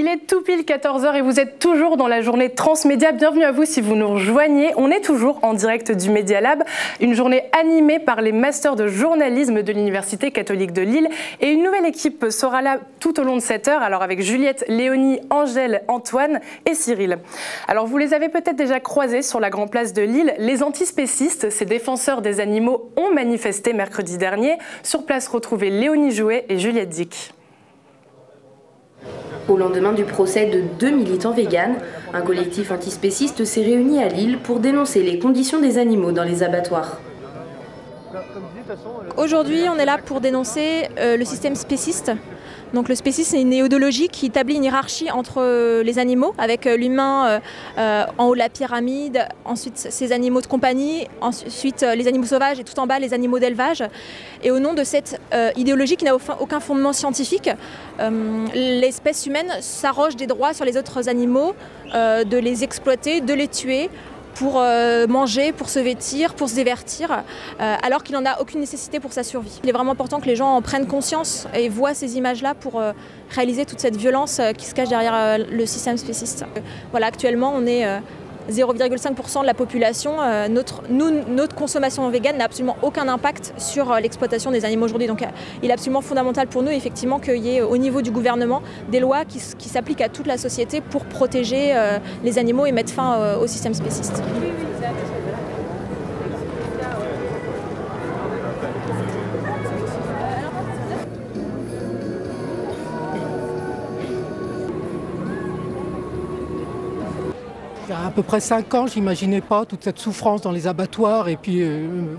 est tout pile 14 h et vous êtes toujours dans la journée Transmédia. Bienvenue à vous si vous nous rejoignez. On est toujours en direct du Media Lab, une journée animée par les masters de journalisme de l'Université catholique de Lille. Et une nouvelle équipe sera là tout au long de cette heure, alors avec Juliette, Léonie, Angèle, Antoine et Cyril. Alors vous les avez peut-être déjà croisés sur la grande place de Lille. Les antispécistes, ces défenseurs des animaux, ont manifesté mercredi dernier. Sur place, retrouvez Léonie Jouet et Juliette Dick. Au lendemain du procès de 2 militants véganes, un collectif antispéciste s'est réuni à Lille pour dénoncer les conditions des animaux dans les abattoirs. Aujourd'hui, on est là pour dénoncer le système spéciste. Donc le spécisme, c'est une idéologie qui établit une hiérarchie entre les animaux, avec l'humain en haut de la pyramide, ensuite ces animaux de compagnie, ensuite les animaux sauvages et tout en bas les animaux d'élevage. Et au nom de cette idéologie qui n'a aucun fondement scientifique, l'espèce humaine s'arroge des droits sur les autres animaux, de les exploiter, de les tuer, pour manger, pour se vêtir, pour se divertir, alors qu'il n'en a aucune nécessité pour sa survie. Il est vraiment important que les gens en prennent conscience et voient ces images-là pour réaliser toute cette violence qui se cache derrière le système spéciste. Voilà, actuellement, on est 0,5% de la population. Notre consommation végane n'a absolument aucun impact sur l'exploitation des animaux aujourd'hui. Donc il est absolument fondamental pour nous, effectivement, qu'il y ait au niveau du gouvernement des lois qui s'appliquent à toute la société pour protéger les animaux et mettre fin au système spéciste. Il y a à peu près 5 ans, j'imaginais pas toute cette souffrance dans les abattoirs et puis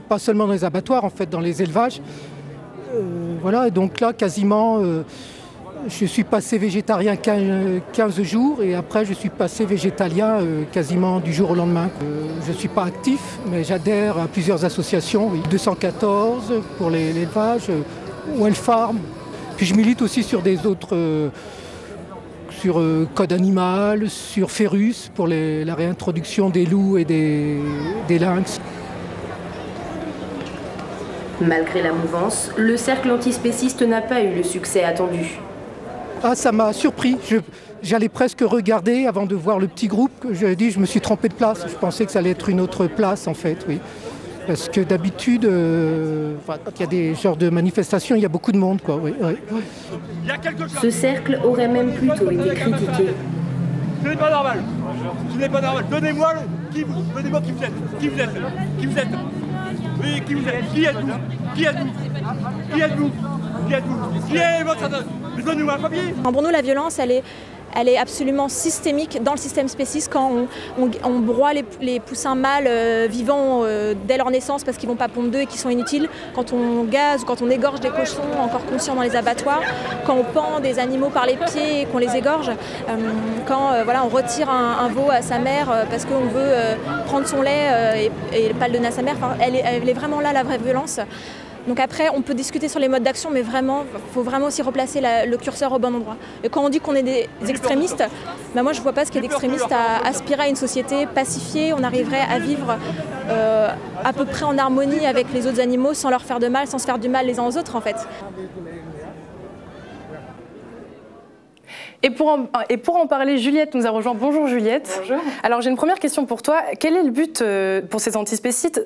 pas seulement dans les abattoirs, en fait dans les élevages. Voilà, et donc là quasiment je suis passé végétarien 15 jours et après je suis passé végétalien quasiment du jour au lendemain. Je ne suis pas actif mais j'adhère à plusieurs associations, oui. 214 pour l'élevage, Well Farm. Puis je milite aussi sur des autres sur Code Animal, sur Ferus pour la réintroduction des loups et des lynx. Malgré la mouvance, le cercle antispéciste n'a pas eu le succès attendu. Ah, ça m'a surpris. J'allais presque regarder avant de voir le petit groupe. Je me suis trompé de place. Je pensais que ça allait être une autre place en fait, oui. Parce que d'habitude, quand il y a des genres de manifestations, il y a beaucoup de monde, quoi. Oui, oui. Ce cercle aurait même plutôt été critiqué. Ce n'est pas normal. Ce n'est pas normal. Donnez-moi qui vous êtes. Qui vous êtes. Qui vous êtes. Oui, qui vous êtes. Qui êtes-vous. Qui êtes-vous. Qui êtes-vous. Qui êtes-vous. Qui est votre adresse. Donnez-moi un papier. Pour nous, la violence, elle est absolument systémique dans le système spéciste quand on broie les poussins mâles vivants dès leur naissance parce qu'ils ne vont pas pondre d'œufs et qu'ils sont inutiles, quand on gaze ou quand on égorge des cochons encore conscients dans les abattoirs, quand on pend des animaux par les pieds et qu'on les égorge, quand voilà, on retire un veau à sa mère parce qu'on veut prendre son lait et pas le donner à sa mère, elle est vraiment là la vraie violence. Donc après, on peut discuter sur les modes d'action, mais vraiment, il faut vraiment aussi replacer le curseur au bon endroit. Et quand on dit qu'on est des extrémistes, ben moi je ne vois pas ce qu'il y a d'extrémiste à aspirer à une société pacifiée. On arriverait à vivre à peu près en harmonie avec les autres animaux, sans leur faire de mal, sans se faire du mal les uns aux autres en fait. Et pour en parler, Juliette nous a rejoint. Bonjour Juliette. Bonjour. Alors j'ai une première question pour toi. Quel est le but pour ces antispécistes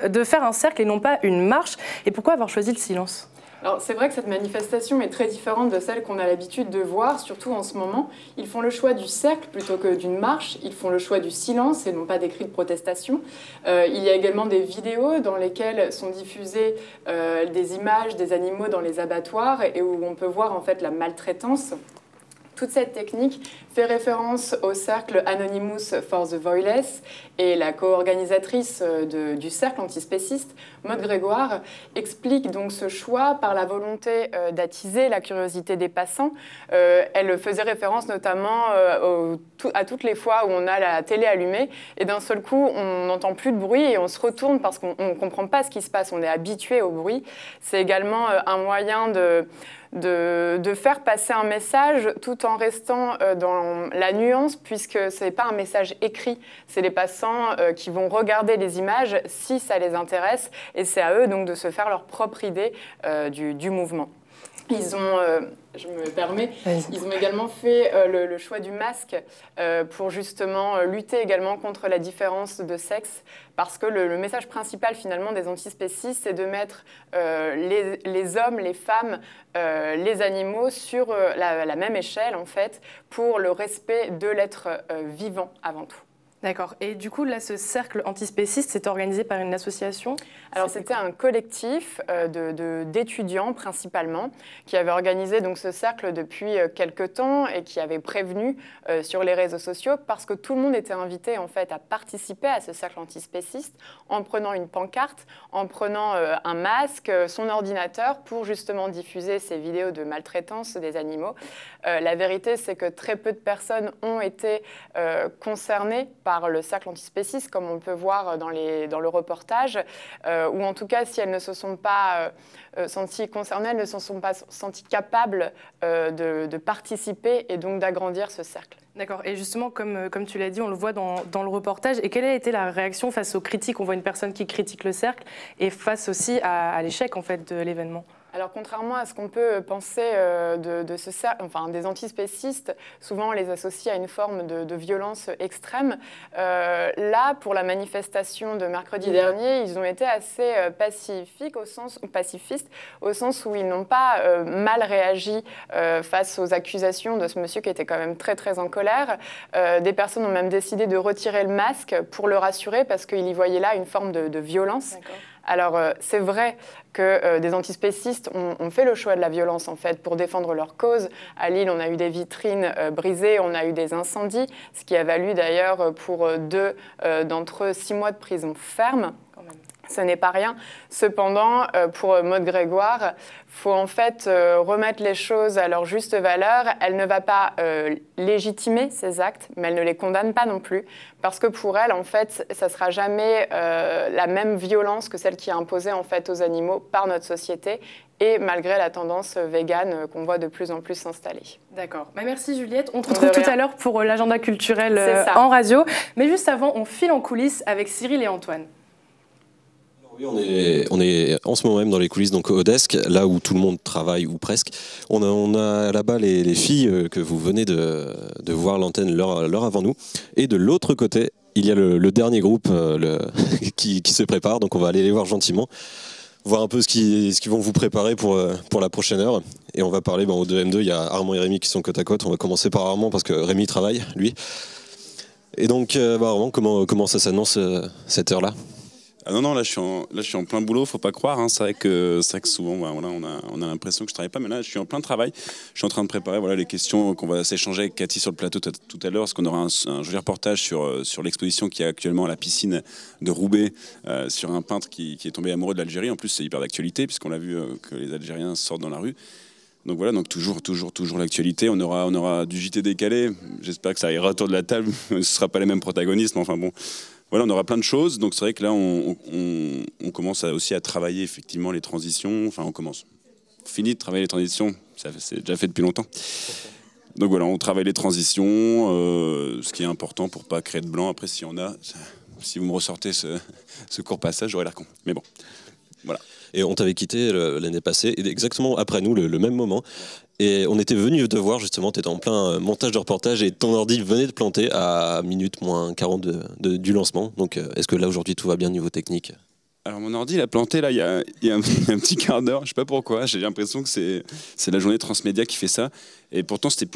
de faire un cercle et non pas une marche? Et pourquoi avoir choisi le silence? Alors c'est vrai que cette manifestation est très différente de celle qu'on a l'habitude de voir, surtout en ce moment. Ils font le choix du cercle plutôt que d'une marche, ils font le choix du silence et non pas des cris de protestation. Il y a également des vidéos dans lesquelles sont diffusées des images des animaux dans les abattoirs et où on peut voir en fait la maltraitance. Toute cette technique fait référence au cercle Anonymous for the Voiceless et la co-organisatrice du cercle antispéciste, Maude Grégoire, explique donc ce choix par la volonté d'attiser la curiosité des passants. Elle faisait référence notamment à toutes les fois où on a la télé allumée et d'un seul coup on n'entend plus de bruit et on se retourne parce qu'on ne comprend pas ce qui se passe, on est habitué au bruit. C'est également un moyen de faire passer un message tout en restant dans la nuance, puisque ce n'est pas un message écrit, c'est les passants qui vont regarder les images si ça les intéresse, et c'est à eux donc de se faire leur propre idée du mouvement. Ils ont, je me permets, ils ont également fait le choix du masque pour justement lutter également contre la différence de sexe, parce que le message principal finalement des antispécistes, c'est de mettre les hommes, les femmes, les animaux sur la même échelle en fait, pour le respect de l'être vivant avant tout. D'accord. Et du coup, là, ce cercle antispéciste, c'est organisé par une association? Alors, c'était un collectif d'étudiants, principalement, qui avait organisé donc, ce cercle depuis quelques temps et qui avait prévenu sur les réseaux sociaux, parce que tout le monde était invité, en fait, à participer à ce cercle antispéciste en prenant une pancarte, en prenant un masque, son ordinateur, pour justement diffuser ces vidéos de maltraitance des animaux. La vérité, c'est que très peu de personnes ont été concernées par le cercle antispéciste, comme on peut voir dans le reportage, ou en tout cas, si elles ne se sont pas senties concernées, elles ne se sont pas senties capables de participer et donc d'agrandir ce cercle. D'accord. Et justement, comme tu l'as dit, on le voit dans le reportage. Et quelle a été la réaction face aux critiques? On voit une personne qui critique le cercle et face aussi à l'échec en fait, de l'événement. Alors, contrairement à ce qu'on peut penser de ce cercle, enfin, des antispécistes, souvent on les associe à une forme de violence extrême. Là, pour la manifestation de mercredi dernier, ils ont été assez pacifistes, au sens où ils n'ont pas mal réagi face aux accusations de ce monsieur qui était quand même très, très en colère. Des personnes ont même décidé de retirer le masque pour le rassurer, parce qu'ils y voyaient là une forme de violence. Alors, c'est vrai que des antispécistes ont fait le choix de la violence, en fait, pour défendre leur cause. À Lille, on a eu des vitrines brisées, on a eu des incendies, ce qui a valu d'ailleurs pour 2 d'entre eux 6 mois de prison ferme. Ce n'est pas rien. Cependant, pour Maude Grégoire, il faut en fait remettre les choses à leur juste valeur. Elle ne va pas légitimer ces actes, mais elle ne les condamne pas non plus, parce que pour elle, en fait, ça ne sera jamais la même violence que celle qui est imposée en fait, aux animaux par notre société, et malgré la tendance végane qu'on voit de plus en plus s'installer. D'accord. Bah merci Juliette. On te retrouve tout à l'heure pour l'agenda culturel en radio. Mais juste avant, on file en coulisses avec Cyril et Antoine. Oui, on est en ce moment même dans les coulisses, donc au desk, là où tout le monde travaille, ou presque. On a là-bas les filles que vous venez de voir l'antenne l'heure avant nous. Et de l'autre côté, il y a le dernier groupe qui se prépare, donc on va aller les voir gentiment, voir un peu ce qu'ils vont vous préparer pour la prochaine heure. Et on va parler au 2M2, il y a Armand et Rémi qui sont côte à côte. On va commencer par Armand parce que Rémi travaille, lui. Et donc, Armand, comment ça s'annonce cette heure-là ? Ah non, là je suis en plein boulot, faut pas croire. Hein. C'est vrai que souvent, voilà, on a l'impression que je travaille pas, mais là je suis en plein travail. Je suis en train de préparer les questions qu'on va s'échanger avec Cathy sur le plateau tout à l'heure, parce qu'on aura un joli reportage sur l'exposition qui est actuellement à la piscine de Roubaix, sur un peintre qui est tombé amoureux de l'Algérie. En plus, c'est hyper d'actualité, puisqu'on l'a vu que les Algériens sortent dans la rue. Donc voilà, donc toujours l'actualité. On aura du JT décalé. J'espère que ça ira autour de la table. Ce ne sera pas les mêmes protagonistes, mais enfin bon. Voilà, on aura plein de choses. Donc c'est vrai que là, on commence aussi à travailler effectivement les transitions. Enfin, on finit de travailler les transitions. C'est déjà fait depuis longtemps. Donc voilà, on travaille les transitions, ce qui est important pour pas créer de blanc. Après, si vous me ressortez ce court passage, j'aurai l'air con. Mais bon, voilà. Et on t'avait quitté l'année passée, exactement après nous, le même moment. Et on était venu te voir, justement, tu étais en plein montage de reportage et ton ordi venait de planter à minute moins 40 du lancement. Donc est-ce que là, aujourd'hui, tout va bien niveau technique ? Alors mon ordi, il a planté là, il y a un petit quart d'heure, je sais pas pourquoi, j'ai l'impression que c'est la journée Transmédia qui fait ça. Et pourtant, c'était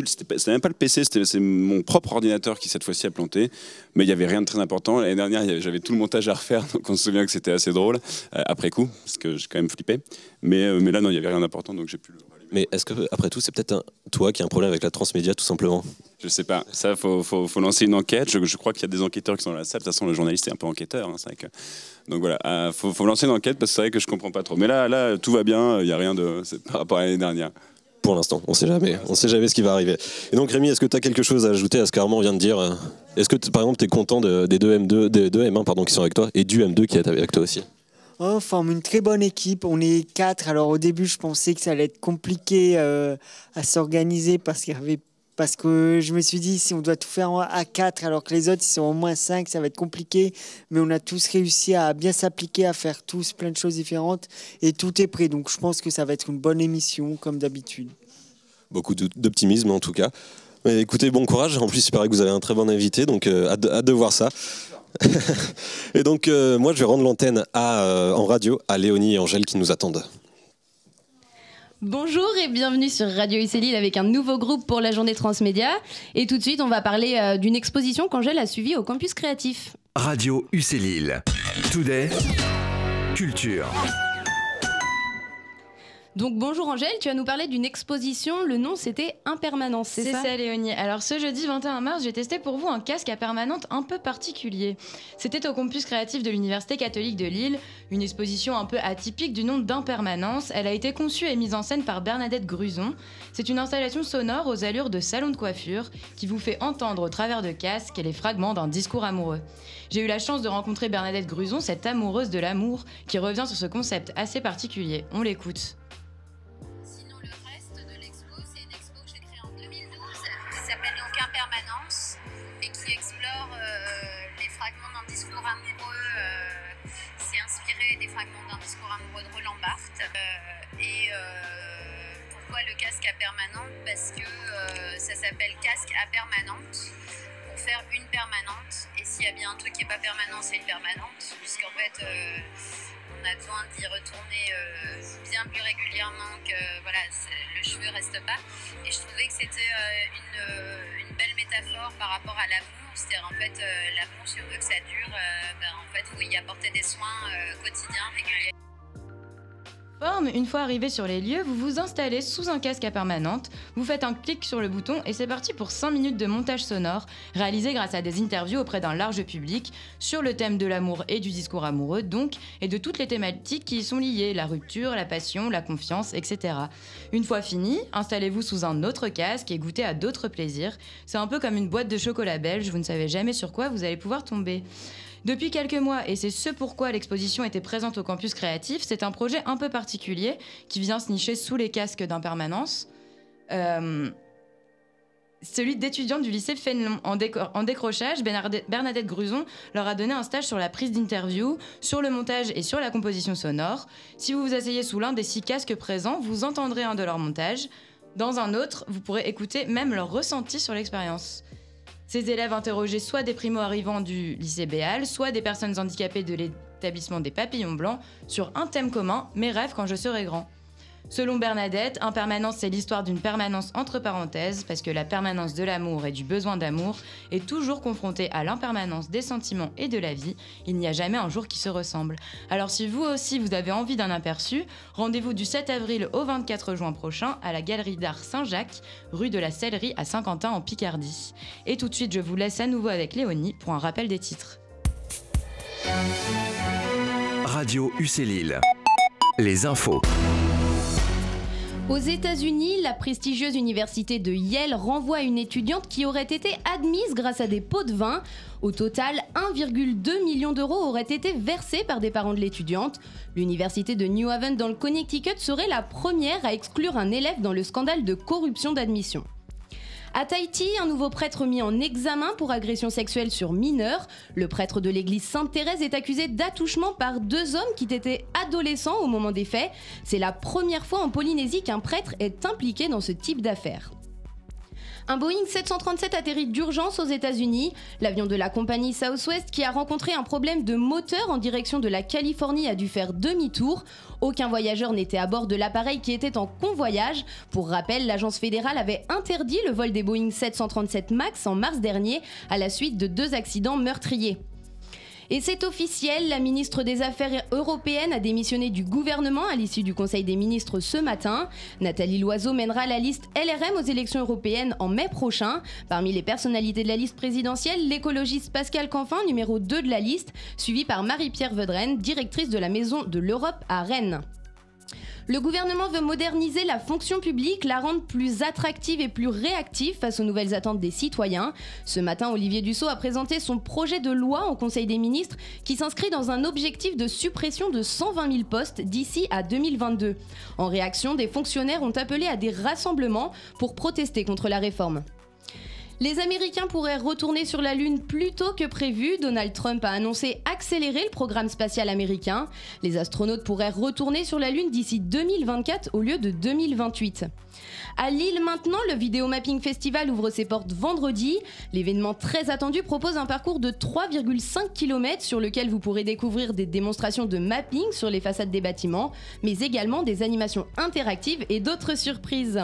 même pas le PC, c'est mon propre ordinateur qui cette fois-ci a planté. Mais il n'y avait rien de très important. L'année dernière, j'avais tout le montage à refaire, donc on se souvient que c'était assez drôle, après coup, parce que j'ai quand même flippé. Mais là, non, il n'y avait rien d'important, donc j'ai pu le... Mais est-ce que, après tout, c'est peut-être toi qui as un problème avec la Transmédia, tout simplement ? Je sais pas. Ça, faut lancer une enquête. Je crois qu'il y a des enquêteurs qui sont dans la salle. De toute façon, le journaliste est un peu enquêteur. Hein, c'est vrai que... Donc voilà, faut lancer une enquête parce que c'est vrai que je comprends pas trop. Mais là, tout va bien. Il n'y a rien par rapport à l'année dernière. Pour l'instant, on sait jamais ce qui va arriver. Et donc Rémi, est-ce que tu as quelque chose à ajouter à ce qu'Armand vient de dire ? Est-ce que par exemple, tu es content des deux M1 qui sont avec toi et du M2 qui est avec toi aussi ? On forme une très bonne équipe, on est 4. Alors au début, je pensais que ça allait être compliqué à s'organiser parce qu'il y avait parce que je me suis dit, si on doit tout faire à 4 alors que les autres ils sont au moins 5, ça va être compliqué. Mais on a tous réussi à bien s'appliquer, à faire tous plein de choses différentes et tout est prêt. Donc je pense que ça va être une bonne émission comme d'habitude. Beaucoup d'optimisme en tout cas. Mais écoutez, bon courage. En plus, il paraît que vous avez un très bon invité, donc hâte de voir ça. Et donc, moi, je vais rendre l'antenne en radio à Léonie et Angèle qui nous attendent. Bonjour et bienvenue sur Radio UC Lille avec un nouveau groupe pour la journée transmédia. Et tout de suite, on va parler d'une exposition qu'Angèle a suivie au campus créatif. Radio UC Lille. Today, culture. Donc bonjour Angèle, tu vas nous parler d'une exposition, le nom c'était Impermanence, c'est ça Léonie. Alors ce jeudi 21 mars, j'ai testé pour vous un casque à permanente un peu particulier. C'était au campus créatif de l'Université catholique de Lille, une exposition un peu atypique du nom d'Impermanence. Elle a été conçue et mise en scène par Bernadette Gruson. C'est une installation sonore aux allures de salon de coiffure qui vous fait entendre au travers de casques les fragments d'un discours amoureux. J'ai eu la chance de rencontrer Bernadette Gruson, cette amoureuse de l'amour, qui revient sur ce concept assez particulier. On l'écoute. Impermanence et qui explore les fragments d'un discours amoureux. C'est inspiré des fragments d'un discours amoureux de Roland Barthes. Pourquoi le casque à permanente? Parce que ça s'appelle casque à permanente pour faire une permanente. Et s'il y a bien un truc qui n'est pas permanent, c'est une permanente, puisqu'en fait on a besoin d'y retourner bien plus régulièrement que voilà, le cheveu reste pas. Et je trouvais que c'était une belle métaphore par rapport à l'amour. C'est-à-dire en fait l'amour, si on veut que ça dure, en fait faut y apporter des soins quotidiens, réguliers. Une fois arrivé sur les lieux, vous vous installez sous un casque à permanente, vous faites un clic sur le bouton et c'est parti pour 5 minutes de montage sonore réalisé grâce à des interviews auprès d'un large public sur le thème de l'amour et du discours amoureux donc, et de toutes les thématiques qui y sont liées, la rupture, la passion, la confiance, etc. Une fois fini, installez-vous sous un autre casque et goûtez à d'autres plaisirs. C'est un peu comme une boîte de chocolat belge, vous ne savez jamais sur quoi vous allez pouvoir tomber. Depuis quelques mois, et c'est ce pourquoi l'exposition était présente au campus créatif, c'est un projet un peu particulier qui vient se nicher sous les casques d'Impermanence. Celui d'étudiants du lycée Fénelon. En décrochage, Bernadette Gruson leur a donné un stage sur la prise d'interview, sur le montage et sur la composition sonore. Si vous vous asseyez sous l'un des 6 casques présents, vous entendrez un de leurs montages. Dans un autre, vous pourrez écouter même leur ressenti sur l'expérience. Ces élèves interrogeaient soit des primo-arrivants du lycée Béal, soit des personnes handicapées de l'établissement des Papillons Blancs, sur un thème commun, mes rêves quand je serai grand. Selon Bernadette, Impermanence, c'est l'histoire d'une permanence entre parenthèses, parce que la permanence de l'amour et du besoin d'amour est toujours confrontée à l'impermanence des sentiments et de la vie. Il n'y a jamais un jour qui se ressemble. Alors si vous aussi vous avez envie d'un aperçu, rendez-vous du 7 avril au 24 juin prochain à la Galerie d'Art Saint-Jacques, rue de la Sellerie à Saint-Quentin en Picardie. Et tout de suite, je vous laisse à nouveau avec Léonie pour un rappel des titres. Radio UC Lille. Les infos. Aux États-Unis, la prestigieuse université de Yale renvoie une étudiante qui aurait été admise grâce à des pots de vin. Au total, 1,2 million d'euros auraient été versés par des parents de l'étudiante. L'université de New Haven dans le Connecticut serait la première à exclure un élève dans le scandale de corruption d'admission. À Tahiti, un nouveau prêtre mis en examen pour agression sexuelle sur mineurs. Le prêtre de l'église Sainte-Thérèse est accusé d'attouchement par 2 hommes qui étaient adolescents au moment des faits. C'est la première fois en Polynésie qu'un prêtre est impliqué dans ce type d'affaires. Un Boeing 737 atterrit d'urgence aux États-Unis. L'avion de la compagnie Southwest qui a rencontré un problème de moteur en direction de la Californie a dû faire demi-tour. Aucun voyageur n'était à bord de l'appareil qui était en convoyage. Pour rappel, l'agence fédérale avait interdit le vol des Boeing 737 MAX en mars dernier à la suite de 2 accidents meurtriers. Et c'est officiel, la ministre des Affaires européennes a démissionné du gouvernement à l'issue du Conseil des ministres ce matin. Nathalie Loiseau mènera la liste LRM aux élections européennes en mai prochain. Parmi les personnalités de la liste présidentielle, l'écologiste Pascal Canfin, numéro 2 de la liste, suivi par Marie-Pierre Vedren, directrice de la Maison de l'Europe à Rennes. Le gouvernement veut moderniser la fonction publique, la rendre plus attractive et plus réactive face aux nouvelles attentes des citoyens. Ce matin, Olivier Dussopt a présenté son projet de loi au Conseil des ministres qui s'inscrit dans un objectif de suppression de 120 000 postes d'ici à 2022. En réaction, des fonctionnaires ont appelé à des rassemblements pour protester contre la réforme. Les Américains pourraient retourner sur la Lune plus tôt que prévu. Donald Trump a annoncé accélérer le programme spatial américain. Les astronautes pourraient retourner sur la Lune d'ici 2024 au lieu de 2028. À Lille maintenant, le Vidéo Mapping Festival ouvre ses portes vendredi. L'événement très attendu propose un parcours de 3,5 km sur lequel vous pourrez découvrir des démonstrations de mapping sur les façades des bâtiments, mais également des animations interactives et d'autres surprises.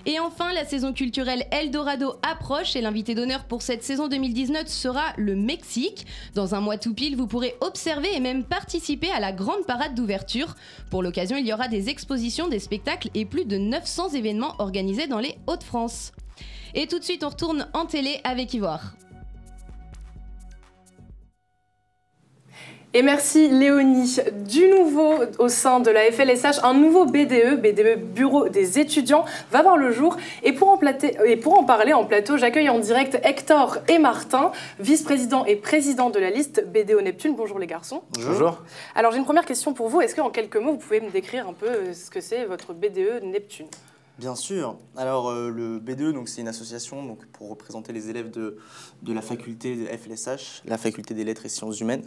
Et enfin, la saison culturelle Eldorado approche et l'invité d'honneur pour cette saison 2019 sera le Mexique. Dans un mois tout pile, vous pourrez observer et même participer à la grande parade d'ouverture. Pour l'occasion, il y aura des expositions, des spectacles et plus de 900 événements organisés dans les Hauts-de-France. Et tout de suite, on retourne en télé avec Ivoire. Et merci Léonie. Du nouveau au sein de la FLSH, un nouveau BDE Bureau des étudiants, va voir le jour. Et pour en parler en plateau, j'accueille en direct Hector et Martin, vice-président et président de la liste BDO Neptune. Bonjour les garçons. Bonjour. Alors j'ai une première question pour vous. Est-ce qu'en quelques mots, vous pouvez me décrire un peu ce que c'est votre BDE Neptune ? Bien sûr. Alors le BDE, c'est une association pour représenter les élèves de la faculté de FLSH, la faculté des lettres et sciences humaines.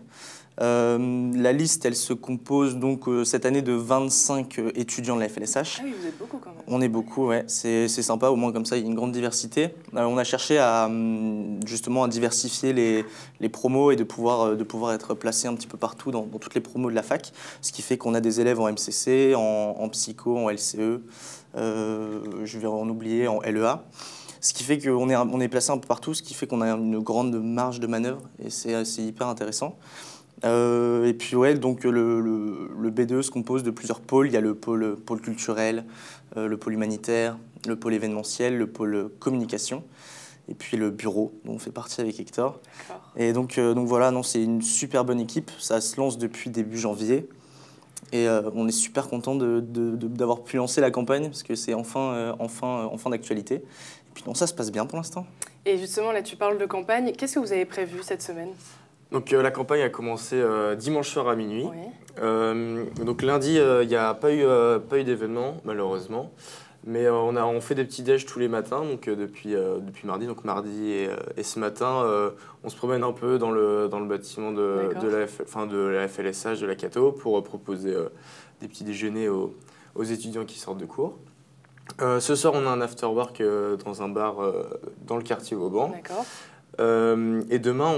La liste, elle se compose cette année de 25 étudiants de la FLSH. Ah oui, vous êtes beaucoup quand même. On est beaucoup, ouais. C'est sympa, au moins comme ça, il y a une grande diversité. On a cherché justement à diversifier les promos et de pouvoir être placé un petit peu partout dans toutes les promos de la fac. Ce qui fait qu'on a des élèves en MCC, en psycho, en LCE, je vais en oublier, en LEA. Ce qui fait qu'on est placé un peu partout, ce qui fait qu'on a une grande marge de manœuvre et c'est hyper intéressant. Et puis le BDE se compose de plusieurs pôles. Il y a le pôle culturel, le pôle humanitaire, le pôle événementiel, le pôle communication et puis le bureau dont on fait partie avec Hector. Et donc voilà, c'est une super bonne équipe. Ça se lance depuis début janvier. Et on est super content d'avoir pu lancer la campagne parce que c'est enfin d'actualité. Et puis ça se passe bien pour l'instant. Et justement, là tu parles de campagne. Qu'est-ce que vous avez prévu cette semaine ? Donc la campagne a commencé dimanche soir à minuit. Oui. Donc lundi, il n'y a pas eu d'événement malheureusement. Mais on fait des petits déj tous les matins depuis mardi. Donc mardi et ce matin, on se promène un peu dans le bâtiment de la FLSH, de la Cato, pour proposer des petits déjeuners aux étudiants qui sortent de cours. Ce soir, on a un after-work dans un bar dans le quartier Vauban. D'accord. Et demain,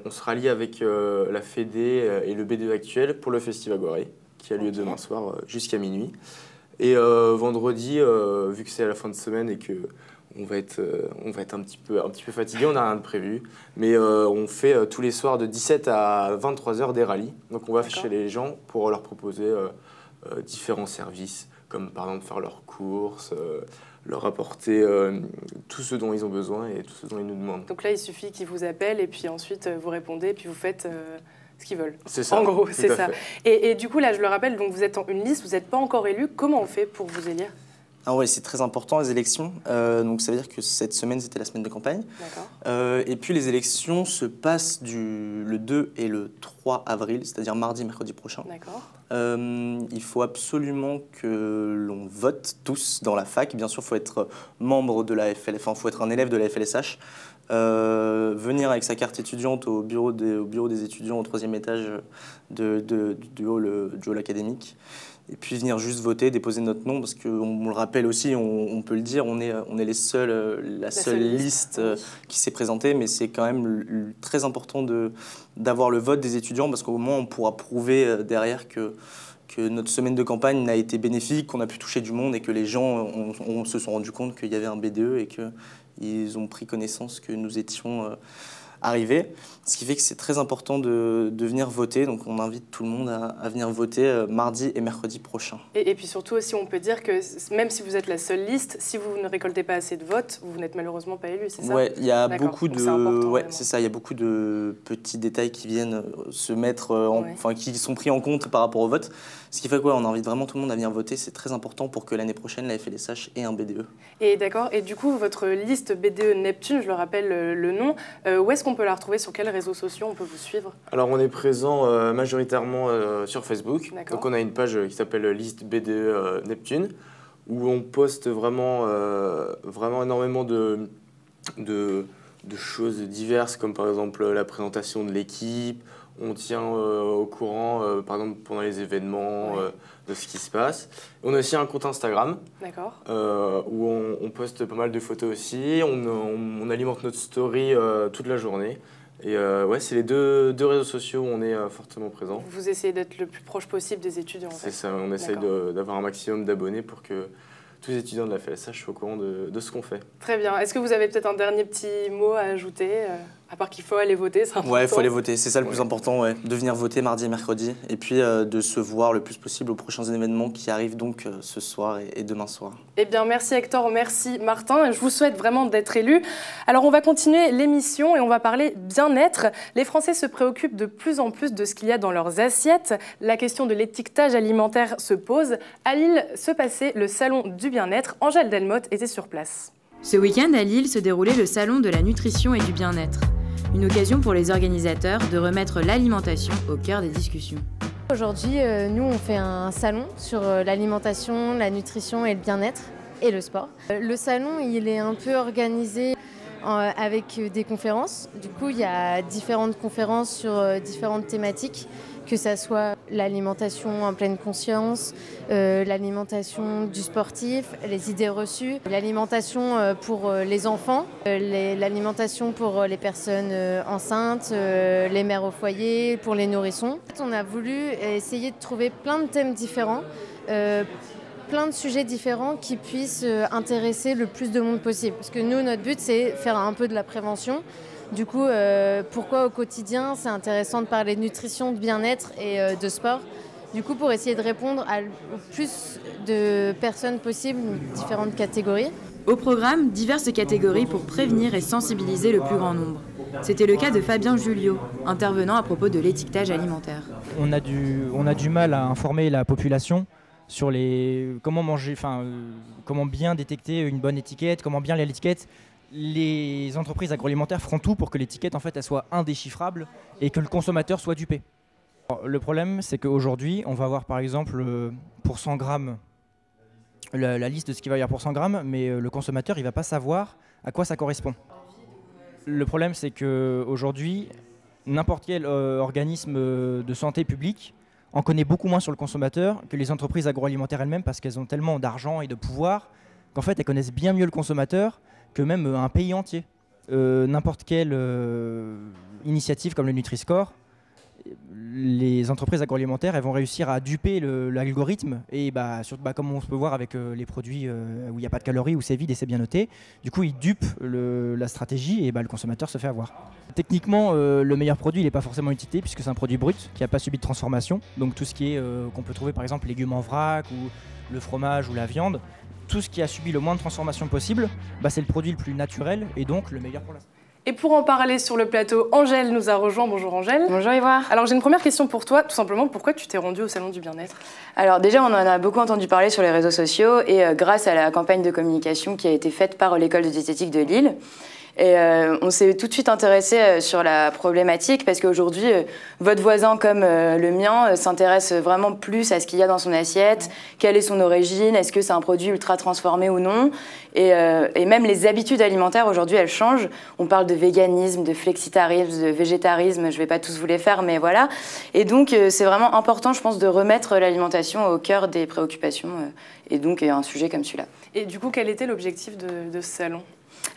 on se rallie avec la Fédé et le BDE actuel pour le Festival Guaré, qui a lieu demain soir jusqu'à minuit. Et vendredi, vu que c'est à la fin de semaine et qu'on va être un petit peu fatigué, on n'a rien de prévu. Mais on fait tous les soirs de 17 à 23h des rallyes. Donc on va chez les gens pour leur proposer différents services, comme par exemple faire leurs courses, leur apporter tout ce dont ils ont besoin et tout ce dont ils nous demandent. Donc là, il suffit qu'ils vous appellent et puis ensuite vous répondez et puis vous faites ce qu'ils veulent. C'est ça. En gros, c'est ça. Et du coup, là, je le rappelle, donc vous êtes en une liste, vous n'êtes pas encore élu. Comment on fait pour vous élire ? Ah ouais, c'est très important les élections. Donc ça veut dire que cette semaine, c'était la semaine de campagne. D'accord. Et puis les élections se passent le 2 et le 3 avril, c'est-à-dire mardi, mercredi prochain. D'accord. Il faut absolument que l'on vote tous dans la fac. Bien sûr, il faut être membre de la FLF, il faut être un élève de la FLSH. Venir avec sa carte étudiante au bureau des étudiants au 3e étage du hall académique. Et puis venir juste voter, déposer notre nom, parce qu'on le rappelle aussi, on peut le dire, on est la seule liste qui s'est présentée, mais c'est quand même très important d'avoir le vote des étudiants, parce qu'au moins on pourra prouver derrière que notre semaine de campagne a été bénéfique, qu'on a pu toucher du monde et que les gens se sont rendus compte qu'il y avait un BDE et qu'ils ont pris connaissance que nous étions arrivés. Ce qui fait que c'est très important de venir voter. Donc on invite tout le monde à venir voter mardi et mercredi prochain. Et puis surtout aussi, on peut dire que même si vous êtes la seule liste, si vous ne récoltez pas assez de votes, vous n'êtes malheureusement pas élu, c'est ça ? Ouais, il y a beaucoup c'est ça, il y a beaucoup de petits détails qui viennent se mettre, qui sont pris en compte par rapport au vote. Ce qui fait qu'on invite vraiment tout le monde à venir voter. C'est très important pour que l'année prochaine, la FLSH ait un BDE. Et d'accord. Et du coup, votre liste BDE Neptune, je le rappelle le nom, où est-ce qu'on peut la retrouver ? Sur quels réseaux sociaux on peut vous suivre ? Alors, on est présent majoritairement sur Facebook. Donc, on a une page qui s'appelle Liste BDE Neptune, où on poste vraiment énormément choses diverses, comme par exemple la présentation de l'équipe. On tient au courant, par exemple, pendant les événements, de ce qui se passe. On a aussi un compte Instagram où on poste pas mal de photos aussi. On alimente notre story toute la journée. Et ouais, c'est les deux réseaux sociaux où on est fortement présent. Vous essayez d'être le plus proche possible des étudiants, en fait. C'est ça, on essaye d'avoir un maximum d'abonnés pour que tous les étudiants de la FLSH soient au courant de ce qu'on fait. Très bien. Est-ce que vous avez peut-être un dernier petit mot à ajouter à part qu'il faut aller voter, c'est important. Ouais, il faut aller voter, c'est ça le plus important, ouais. De venir voter mardi et mercredi, et puis de se voir le plus possible aux prochains événements qui arrivent donc ce soir et demain soir. Eh bien, merci Hector, merci Martin. Je vous souhaite vraiment d'être élus. Alors, on va continuer l'émission et on va parler bien-être. Les Français se préoccupent de plus en plus de ce qu'il y a dans leurs assiettes. La question de l'étiquetage alimentaire se pose. À Lille se passait le salon du bien-être. Angèle Delmotte était sur place. Ce week-end, à Lille, se déroulait le salon de la nutrition et du bien-être. Une occasion pour les organisateurs de remettre l'alimentation au cœur des discussions. Aujourd'hui, nous, on fait un salon sur l'alimentation, la nutrition et le bien-être et le sport. Le salon, il est un peu organisé avec des conférences. Du coup, il y a différentes conférences sur différentes thématiques, que ça soit l'alimentation en pleine conscience, l'alimentation du sportif, les idées reçues, l'alimentation pour les enfants, l'alimentation pour les personnes enceintes, les mères au foyer, pour les nourrissons. On a voulu essayer de trouver plein de thèmes différents, plein de sujets différents qui puissent intéresser le plus de monde possible. Parce que nous, notre but, c'est faire un peu de la prévention. Du coup, pourquoi au quotidien, c'est intéressant de parler de nutrition, de bien-être et de sport. Du coup, pour essayer de répondre au plus de personnes possibles, différentes catégories. Au programme, diverses catégories pour prévenir et sensibiliser le plus grand nombre. C'était le cas de Fabien Julio, intervenant à propos de l'étiquetage alimentaire. On a du mal à informer la population sur comment manger, comment bien détecter une bonne étiquette, comment bien lire l'étiquette. Les entreprises agroalimentaires feront tout pour que l'étiquette en fait, elle soit indéchiffrable et que le consommateur soit dupé. Alors, le problème, c'est qu'aujourd'hui, on va avoir par exemple pour 100 grammes la liste de ce qu'il va y avoir pour 100 grammes, mais le consommateur, il ne va pas savoir à quoi ça correspond. Le problème, c'est qu'aujourd'hui, n'importe quel organisme de santé publique en connaît beaucoup moins sur le consommateur que les entreprises agroalimentaires elles-mêmes, parce qu'elles ont tellement d'argent et de pouvoir qu'en fait, elles connaissent bien mieux le consommateur que même un pays entier. N'importe quelle initiative comme le Nutri-Score, les entreprises agroalimentaires elles vont réussir à duper l'algorithme et comme on peut voir avec les produits où il n'y a pas de calories, où c'est vide et c'est bien noté, du coup ils dupent la stratégie et le consommateur se fait avoir. Techniquement, le meilleur produit il n'est pas forcément étiqueté puisque c'est un produit brut qui n'a pas subi de transformation, donc tout ce qui est qu'on peut trouver par exemple légumes en vrac ou le fromage ou la viande, tout ce qui a subi le moins de transformation possible, c'est le produit le plus naturel et donc le meilleur pour la santé. Et pour en parler sur le plateau, Angèle nous a rejoint. Bonjour Angèle. Bonjour Ivoire. Alors j'ai une première question pour toi, tout simplement, pourquoi tu t'es rendue au Salon du Bien-être? Alors déjà, on en a beaucoup entendu parler sur les réseaux sociaux et grâce à la campagne de communication qui a été faite par l'école de diététique de Lille. Et on s'est tout de suite intéressé sur la problématique parce qu'aujourd'hui, votre voisin comme le mien s'intéresse vraiment plus à ce qu'il y a dans son assiette, quelle est son origine, est-ce que c'est un produit ultra transformé ou non. Et même les habitudes alimentaires aujourd'hui, elles changent. On parle de véganisme, de flexitarisme, de végétarisme, je ne vais pas tous vous les faire, mais voilà. Et donc, c'est vraiment important, je pense, de remettre l'alimentation au cœur des préoccupations et donc un sujet comme celui-là. Et du coup, quel était l'objectif de ce salon ?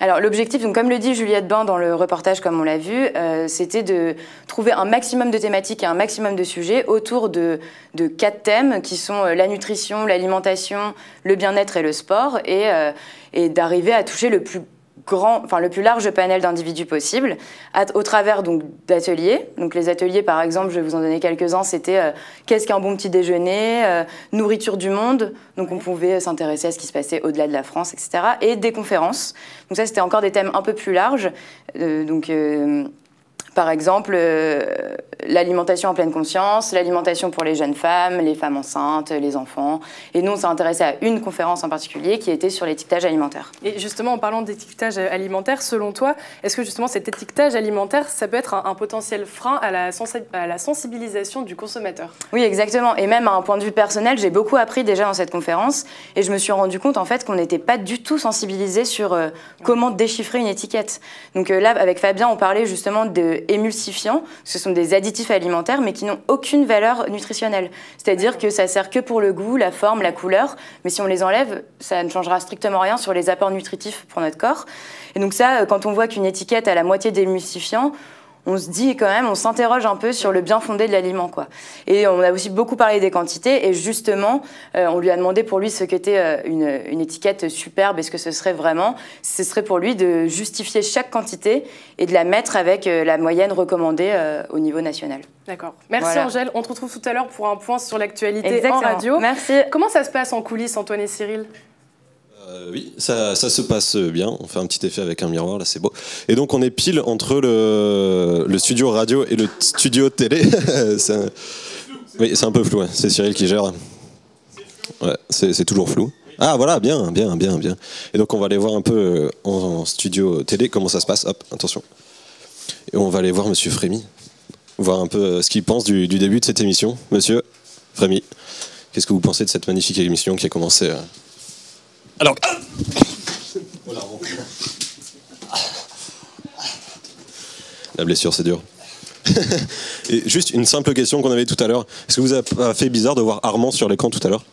Alors l'objectif, donc, comme le dit Juliette Bain dans le reportage comme on l'a vu, c'était de trouver un maximum de thématiques et un maximum de sujets autour de 4 thèmes qui sont la nutrition, l'alimentation, le bien-être et le sport et d'arriver à toucher le plus large panel d'individus possible au travers d'ateliers. Donc les ateliers, par exemple, je vais vous en donner quelques-uns, c'était qu'est-ce qu'un bon petit déjeuner, nourriture du monde, donc on pouvait s'intéresser à ce qui se passait au-delà de la France, etc. Et des conférences. Donc ça, c'était encore des thèmes un peu plus larges. Par exemple, l'alimentation en pleine conscience, l'alimentation pour les jeunes femmes, les femmes enceintes, les enfants. Et nous, on s'est intéressé à une conférence en particulier qui était sur l'étiquetage alimentaire. Et justement, en parlant d'étiquetage alimentaire, selon toi, est-ce que justement cet étiquetage alimentaire, ça peut être un potentiel frein à la sensibilisation du consommateur? Oui, exactement. Et même à un point de vue personnel, j'ai beaucoup appris déjà dans cette conférence et je me suis rendu compte en fait qu'on n'était pas du tout sensibilisé sur comment déchiffrer une étiquette. Donc là, avec Fabien, on parlait justement d'émulsifiants. Ce sont des additifs alimentaires, mais qui n'ont aucune valeur nutritionnelle. C'est-à-dire que ça sert que pour le goût, la forme, la couleur. Mais si on les enlève, ça ne changera strictement rien sur les apports nutritifs pour notre corps. Et donc ça, quand on voit qu'une étiquette a la moitié d'émulsifiants, on se dit quand même, on s'interroge un peu sur le bien fondé de l'aliment, quoi. Et on a aussi beaucoup parlé des quantités et justement, on lui a demandé pour lui ce qu'était une étiquette superbe et ce que ce serait vraiment. Ce serait pour lui de justifier chaque quantité et de la mettre avec la moyenne recommandée au niveau national. D'accord. Merci voilà. Angèle. On te retrouve tout à l'heure pour un point sur l'actualité Exactement. En radio. Merci. Comment ça se passe en coulisses, Antoine et Cyril ? Oui, ça se passe bien. On fait un petit effet avec un miroir, là c'est beau. Et donc on est pile entre le studio radio et le studio télé. Oui, c'est un peu flou, ouais. C'est Cyril qui gère. Ouais, c'est toujours flou. Ah voilà, bien. Et donc on va aller voir un peu en studio télé comment ça se passe. Hop, attention. Et on va aller voir Monsieur Frémy, voir un peu ce qu'il pense du début de cette émission. Monsieur Frémy, qu'est-ce que vous pensez de cette magnifique émission qui a commencé Alors, la blessure, c'est dur. Et juste une simple question qu'on avait tout à l'heure. Est-ce que vous avez pas fait bizarre de voir Armand sur l'écran tout à l'heure ?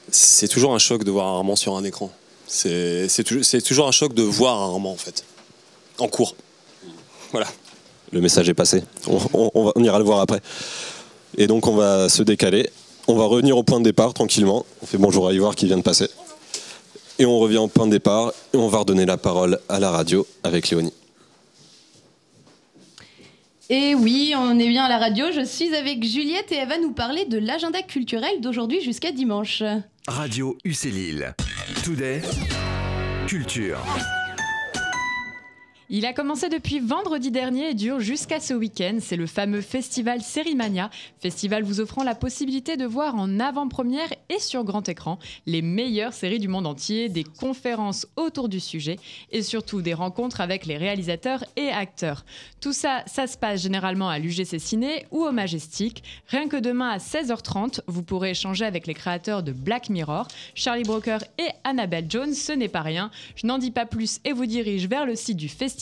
C'est toujours un choc de voir Armand sur un écran. C'est toujours un choc de voir Armand, en fait. En cours. Voilà. Le message est passé. On ira le voir après. Et donc, on va se décaler. On va revenir au point de départ, tranquillement. On fait bonjour à Ivoire qui vient de passer. Et on revient au point de départ et on va redonner la parole à la radio avec Léonie. Et oui, on est bien à la radio. Je suis avec Juliette et elle va nous parler de l'agenda culturel d'aujourd'hui jusqu'à dimanche. Radio UC Lille. Today, culture. Il a commencé depuis vendredi dernier et dure jusqu'à ce week-end. C'est le fameux festival Sérimania. Festival vous offrant la possibilité de voir en avant-première et sur grand écran les meilleures séries du monde entier, des conférences autour du sujet et surtout des rencontres avec les réalisateurs et acteurs. Tout ça, ça se passe généralement à l'UGC Ciné ou au Majestic. Rien que demain à 16h30, vous pourrez échanger avec les créateurs de Black Mirror, Charlie Brooker et Annabelle Jones. Ce n'est pas rien. Je n'en dis pas plus et vous dirige vers le site du festival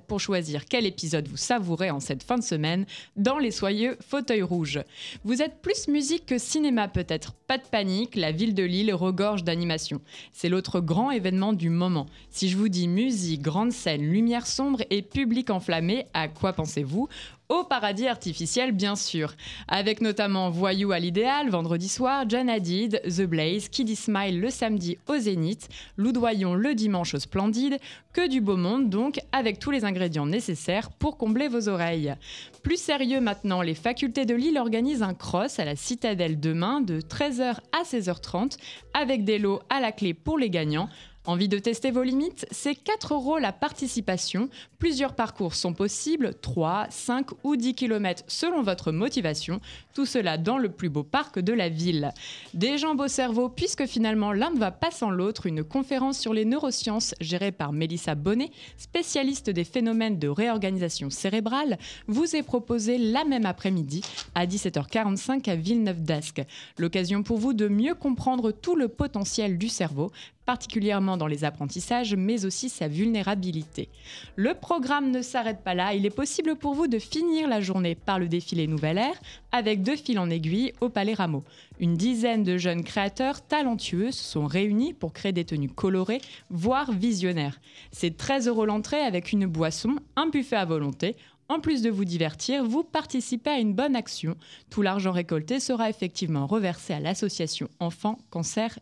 pour choisir quel épisode vous savourez en cette fin de semaine dans les soyeux fauteuils rouges. Vous êtes plus musique que cinéma peut-être. Pas de panique, la ville de Lille regorge d'animation. C'est l'autre grand événement du moment. Si je vous dis musique, grande scène, lumière sombre et public enflammé, à quoi pensez-vous ? Au paradis artificiel, bien sûr. Avec notamment Voyou à l'Idéal, vendredi soir, John Hadid, The Blaze, Kiddy Smile le samedi au Zénith, Loudoyon le dimanche au Splendide, que du beau monde donc, avec tous les ingrédients nécessaires pour combler vos oreilles. Plus sérieux maintenant, les facultés de Lille organisent un cross à la Citadelle demain de 13h à 16h30, avec des lots à la clé pour les gagnants. Envie de tester vos limites ? C'est 4 € la participation. Plusieurs parcours sont possibles, 3, 5 ou 10 km selon votre motivation. Tout cela dans le plus beau parc de la ville. Des jambes au cerveau, puisque finalement l'un ne va pas sans l'autre. Une conférence sur les neurosciences gérée par Mélissa Bonnet, spécialiste des phénomènes de réorganisation cérébrale, vous est proposée la même après-midi à 17h45 à Villeneuve-d'Ascq. L'occasion pour vous de mieux comprendre tout le potentiel du cerveau, particulièrement dans les apprentissages, mais aussi sa vulnérabilité. Le programme ne s'arrête pas là. Il est possible pour vous de finir la journée par le défilé Nouvelle Ère, avec 2 fils en aiguille au Palais Rameau. Une dizaine de jeunes créateurs talentueux se sont réunis pour créer des tenues colorées, voire visionnaires. C'est 13 € l'entrée avec une boisson, un buffet à volonté. En plus de vous divertir, vous participez à une bonne action. Tout l'argent récolté sera effectivement reversé à l'association Enfants Cancer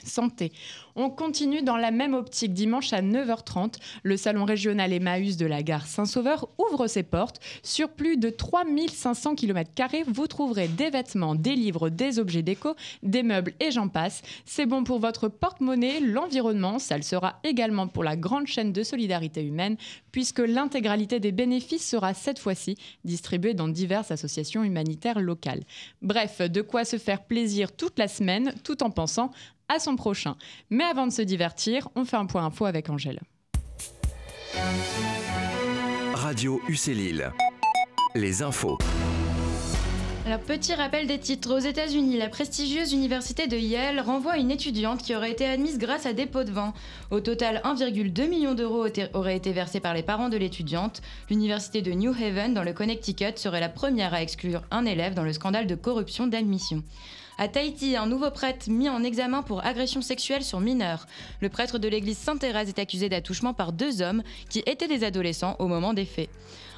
Santé. On continue dans la même optique dimanche à 9h30. Le salon régional Emmaüs de la gare Saint-Sauveur ouvre ses portes. Sur plus de 3500 km², vous trouverez des vêtements, des livres, des objets déco, des meubles et j'en passe. C'est bon pour votre porte-monnaie, l'environnement. Ça le sera également pour la grande chaîne de solidarité humaine puisque l'intégralité des bénéfices sera cette fois-ci distribuée dans diverses associations humanitaires locales. Bref, de quoi se faire plaisir toute la semaine tout en pensant à son prochain. Mais avant de se divertir, on fait un point info avec Angèle. Radio UC les infos. Alors, petit rappel des titres. Aux États-Unis, la prestigieuse université de Yale renvoie une étudiante qui aurait été admise grâce à des pots de vin. Au total, 1,2 million d'euros auraient été versés par les parents de l'étudiante. L'université de New Haven, dans le Connecticut, serait la première à exclure un élève dans le scandale de corruption d'admission. À Tahiti, un nouveau prêtre mis en examen pour agression sexuelle sur mineurs. Le prêtre de l'église Sainte-Thérèse est accusé d'attouchement par 2 hommes qui étaient des adolescents au moment des faits.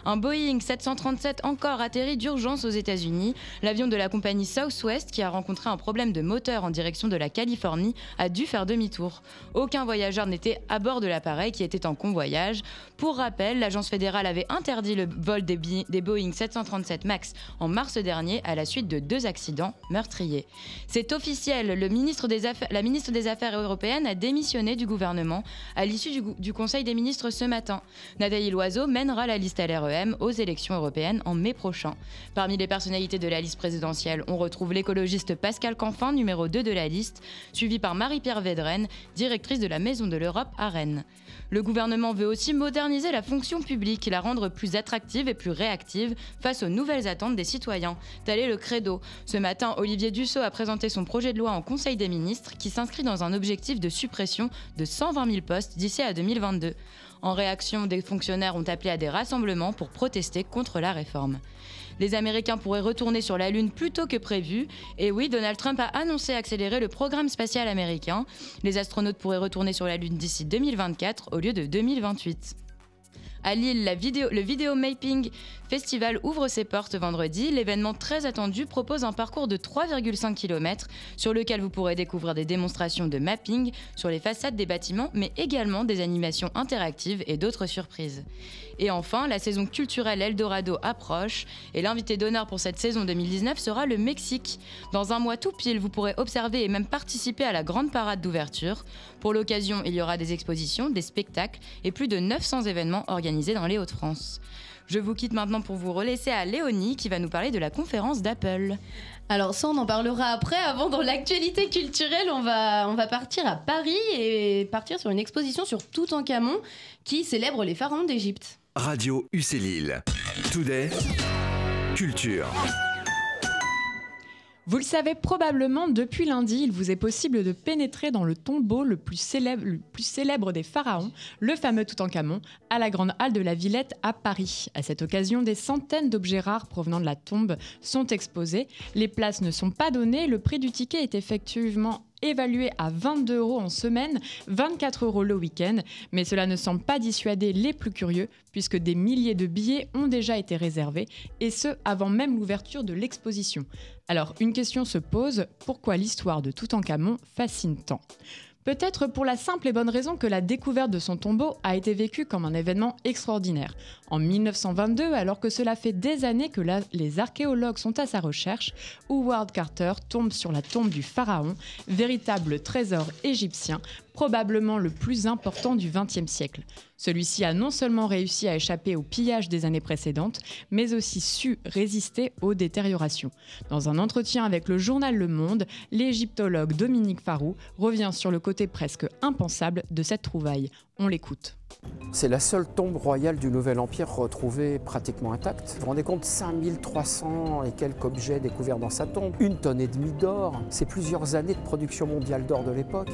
Un Boeing 737 encore atterrit d'urgence aux États-Unis. L'avion de la compagnie Southwest, qui a rencontré un problème de moteur en direction de la Californie, a dû faire demi-tour. Aucun voyageur n'était à bord de l'appareil qui était en convoyage. Pour rappel, l'agence fédérale avait interdit le vol des Boeing 737 MAX en mars dernier à la suite de 2 accidents meurtriers. C'est officiel, la ministre des Affaires européennes a démissionné du gouvernement à l'issue du Conseil des ministres ce matin. Nathalie Loiseau mènera la liste LREM aux élections européennes en mai prochain. Parmi les personnalités de la liste présidentielle, on retrouve l'écologiste Pascal Canfin, numéro 2 de la liste, suivi par Marie-Pierre Védrenne, directrice de la Maison de l'Europe à Rennes. Le gouvernement veut aussi moderniser la fonction publique, la rendre plus attractive et plus réactive face aux nouvelles attentes des citoyens. Tel est le credo. Ce matin, Olivier Dussopt a présenté son projet de loi en Conseil des ministres qui s'inscrit dans un objectif de suppression de 120 000 postes d'ici à 2022. En réaction, des fonctionnaires ont appelé à des rassemblements pour protester contre la réforme. Les Américains pourraient retourner sur la Lune plus tôt que prévu. Et oui, Donald Trump a annoncé accélérer le programme spatial américain. Les astronautes pourraient retourner sur la Lune d'ici 2024 au lieu de 2028. À Lille, le Video Mapping Festival ouvre ses portes vendredi. L'événement très attendu propose un parcours de 3,5 km sur lequel vous pourrez découvrir des démonstrations de mapping sur les façades des bâtiments, mais également des animations interactives et d'autres surprises. Et enfin, la saison culturelle Eldorado approche et l'invité d'honneur pour cette saison 2019 sera le Mexique. Dans un mois tout pile, vous pourrez observer et même participer à la grande parade d'ouverture. Pour l'occasion, il y aura des expositions, des spectacles et plus de 900 événements organisés dans les Hauts-de-France. Je vous quitte maintenant pour vous relaisser à Léonie qui va nous parler de la conférence d'Apple. Alors ça, on en parlera après. Avant, dans l'actualité culturelle, on va partir à Paris et partir sur une exposition sur Toutankhamon qui célèbre les pharaons d'Égypte. Radio UC Today, culture. Vous le savez probablement, depuis lundi, il vous est possible de pénétrer dans le tombeau le plus célèbre des pharaons, le fameux Toutankhamon, à la Grande Halle de la Villette à Paris. À cette occasion, des centaines d'objets rares provenant de la tombe sont exposés. Les places ne sont pas données, le prix du ticket est effectivement évalué à 22 € en semaine, 24 € le week-end. Mais cela ne semble pas dissuader les plus curieux, puisque des milliers de billets ont déjà été réservés, et ce, avant même l'ouverture de l'exposition. Alors, une question se pose, pourquoi l'histoire de Toutankhamon fascine tant ? Peut-être pour la simple et bonne raison que la découverte de son tombeau a été vécue comme un événement extraordinaire. En 1922, alors que cela fait des années que les archéologues sont à sa recherche, Howard Carter tombe sur la tombe du pharaon, véritable trésor égyptien, probablement le plus important du XXe siècle. Celui-ci a non seulement réussi à échapper au pillage des années précédentes, mais aussi su résister aux détériorations. Dans un entretien avec le journal Le Monde, l'égyptologue Dominique Farou revient sur le côté presque impensable de cette trouvaille. On l'écoute. C'est la seule tombe royale du Nouvel Empire retrouvée pratiquement intacte. Vous vous rendez compte, 5300 et quelques objets découverts dans sa tombe, 1,5 tonne d'or, c'est plusieurs années de production mondiale d'or de l'époque.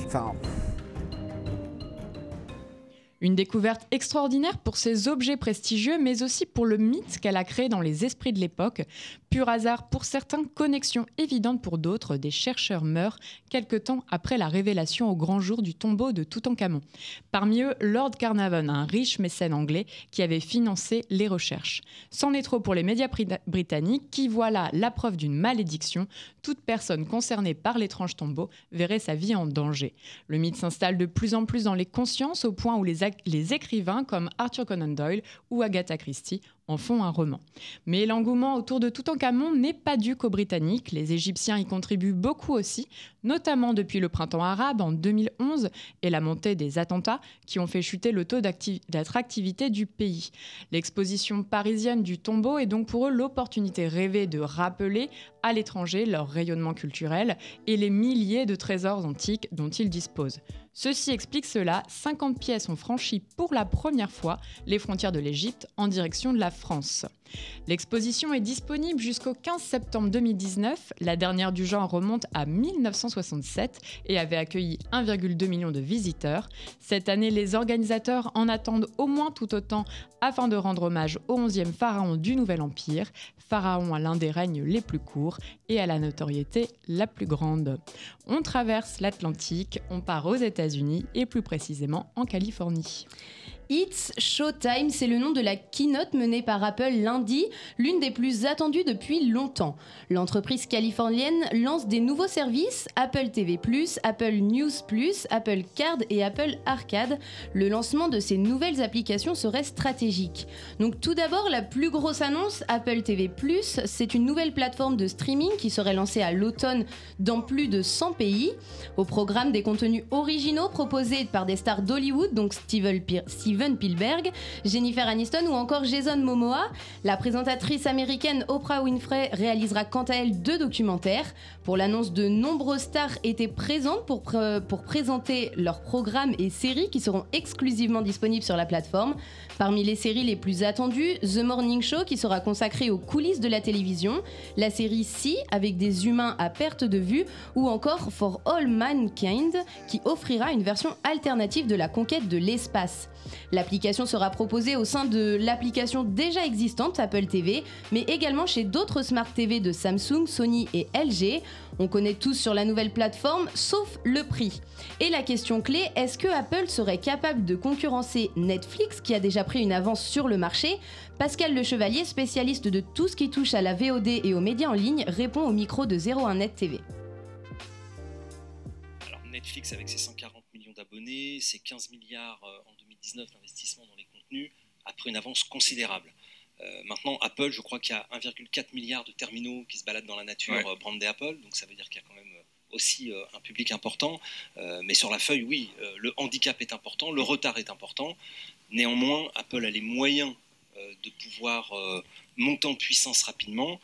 Une découverte extraordinaire pour ses objets prestigieux, mais aussi pour le mythe qu'elle a créé dans les esprits de l'époque. Pur hasard pour certains, connexion évidente pour d'autres, des chercheurs meurent quelque temps après la révélation au grand jour du tombeau de Toutankhamon. Parmi eux, Lord Carnarvon, un riche mécène anglais qui avait financé les recherches. C'en est trop pour les médias britanniques qui voient là la preuve d'une malédiction. Toute personne concernée par l'étrange tombeau verrait sa vie en danger. Le mythe s'installe de plus en plus dans les consciences au point où les écrivains comme Arthur Conan Doyle ou Agatha Christie en font un roman. Mais l'engouement autour de Toutankhamon n'est pas dû qu'aux Britanniques. Les Égyptiens y contribuent beaucoup aussi, notamment depuis le printemps arabe en 2011 et la montée des attentats qui ont fait chuter le taux d'attractivité du pays. L'exposition parisienne du tombeau est donc pour eux l'opportunité rêvée de rappeler à l'étranger leur rayonnement culturel et les milliers de trésors antiques dont ils disposent. Ceci explique cela, 50 pièces ont franchi pour la première fois les frontières de l'Égypte en direction de la France. L'exposition est disponible jusqu'au 15 septembre 2019. La dernière du genre remonte à 1967 et avait accueilli 1,2 million de visiteurs. Cette année, les organisateurs en attendent au moins tout autant afin de rendre hommage au 11e pharaon du Nouvel Empire, pharaon à l'un des règnes les plus courts et à la notoriété la plus grande. On traverse l'Atlantique, on part aux États-Unis et plus précisément en Californie. It's Showtime, c'est le nom de la keynote menée par Apple lundi, l'une des plus attendues depuis longtemps. L'entreprise californienne lance des nouveaux services, Apple TV+, Apple News+, Apple Card et Apple Arcade. Le lancement de ces nouvelles applications serait stratégique. Donc tout d'abord, la plus grosse annonce, Apple TV+, c'est une nouvelle plateforme de streaming qui serait lancée à l'automne dans plus de 100 pays. Au programme, des contenus originaux proposés par des stars d'Hollywood, donc Steven Spielberg, Jennifer Aniston ou encore Jason Momoa. La présentatrice américaine Oprah Winfrey réalisera quant à elle 2 documentaires. Pour l'annonce, de nombreuses stars étaient présentes pour présenter leurs programmes et séries qui seront exclusivement disponibles sur la plateforme. Parmi les séries les plus attendues, The Morning Show qui sera consacré aux coulisses de la télévision, la série Si avec des humains à perte de vue ou encore For All Mankind qui offrira une version alternative de la conquête de l'espace. L'application sera proposée au sein de l'application déjà existante Apple TV, mais également chez d'autres Smart TV de Samsung, Sony et LG. On connaît tous sur la nouvelle plateforme, sauf le prix. Et la question clé, est-ce que Apple serait capable de concurrencer Netflix, qui a déjà pris une avance sur le marché? Pascal Le Chevalier, spécialiste de tout ce qui touche à la VOD et aux médias en ligne, répond au micro de 01net TV. Alors Netflix, avec ses 140 millions d'abonnés, ses 15 milliards en 2019 d'investissement dans les contenus, a pris une avance considérable. Maintenant, Apple, je crois qu'il y a 1,4 milliard de terminaux qui se baladent dans la nature brandés Apple, donc ça veut dire qu'il y a quand même aussi un public important. Mais sur la feuille, oui, le handicap est important, le retard est important. Néanmoins, Apple a les moyens de pouvoir monter en puissance rapidement.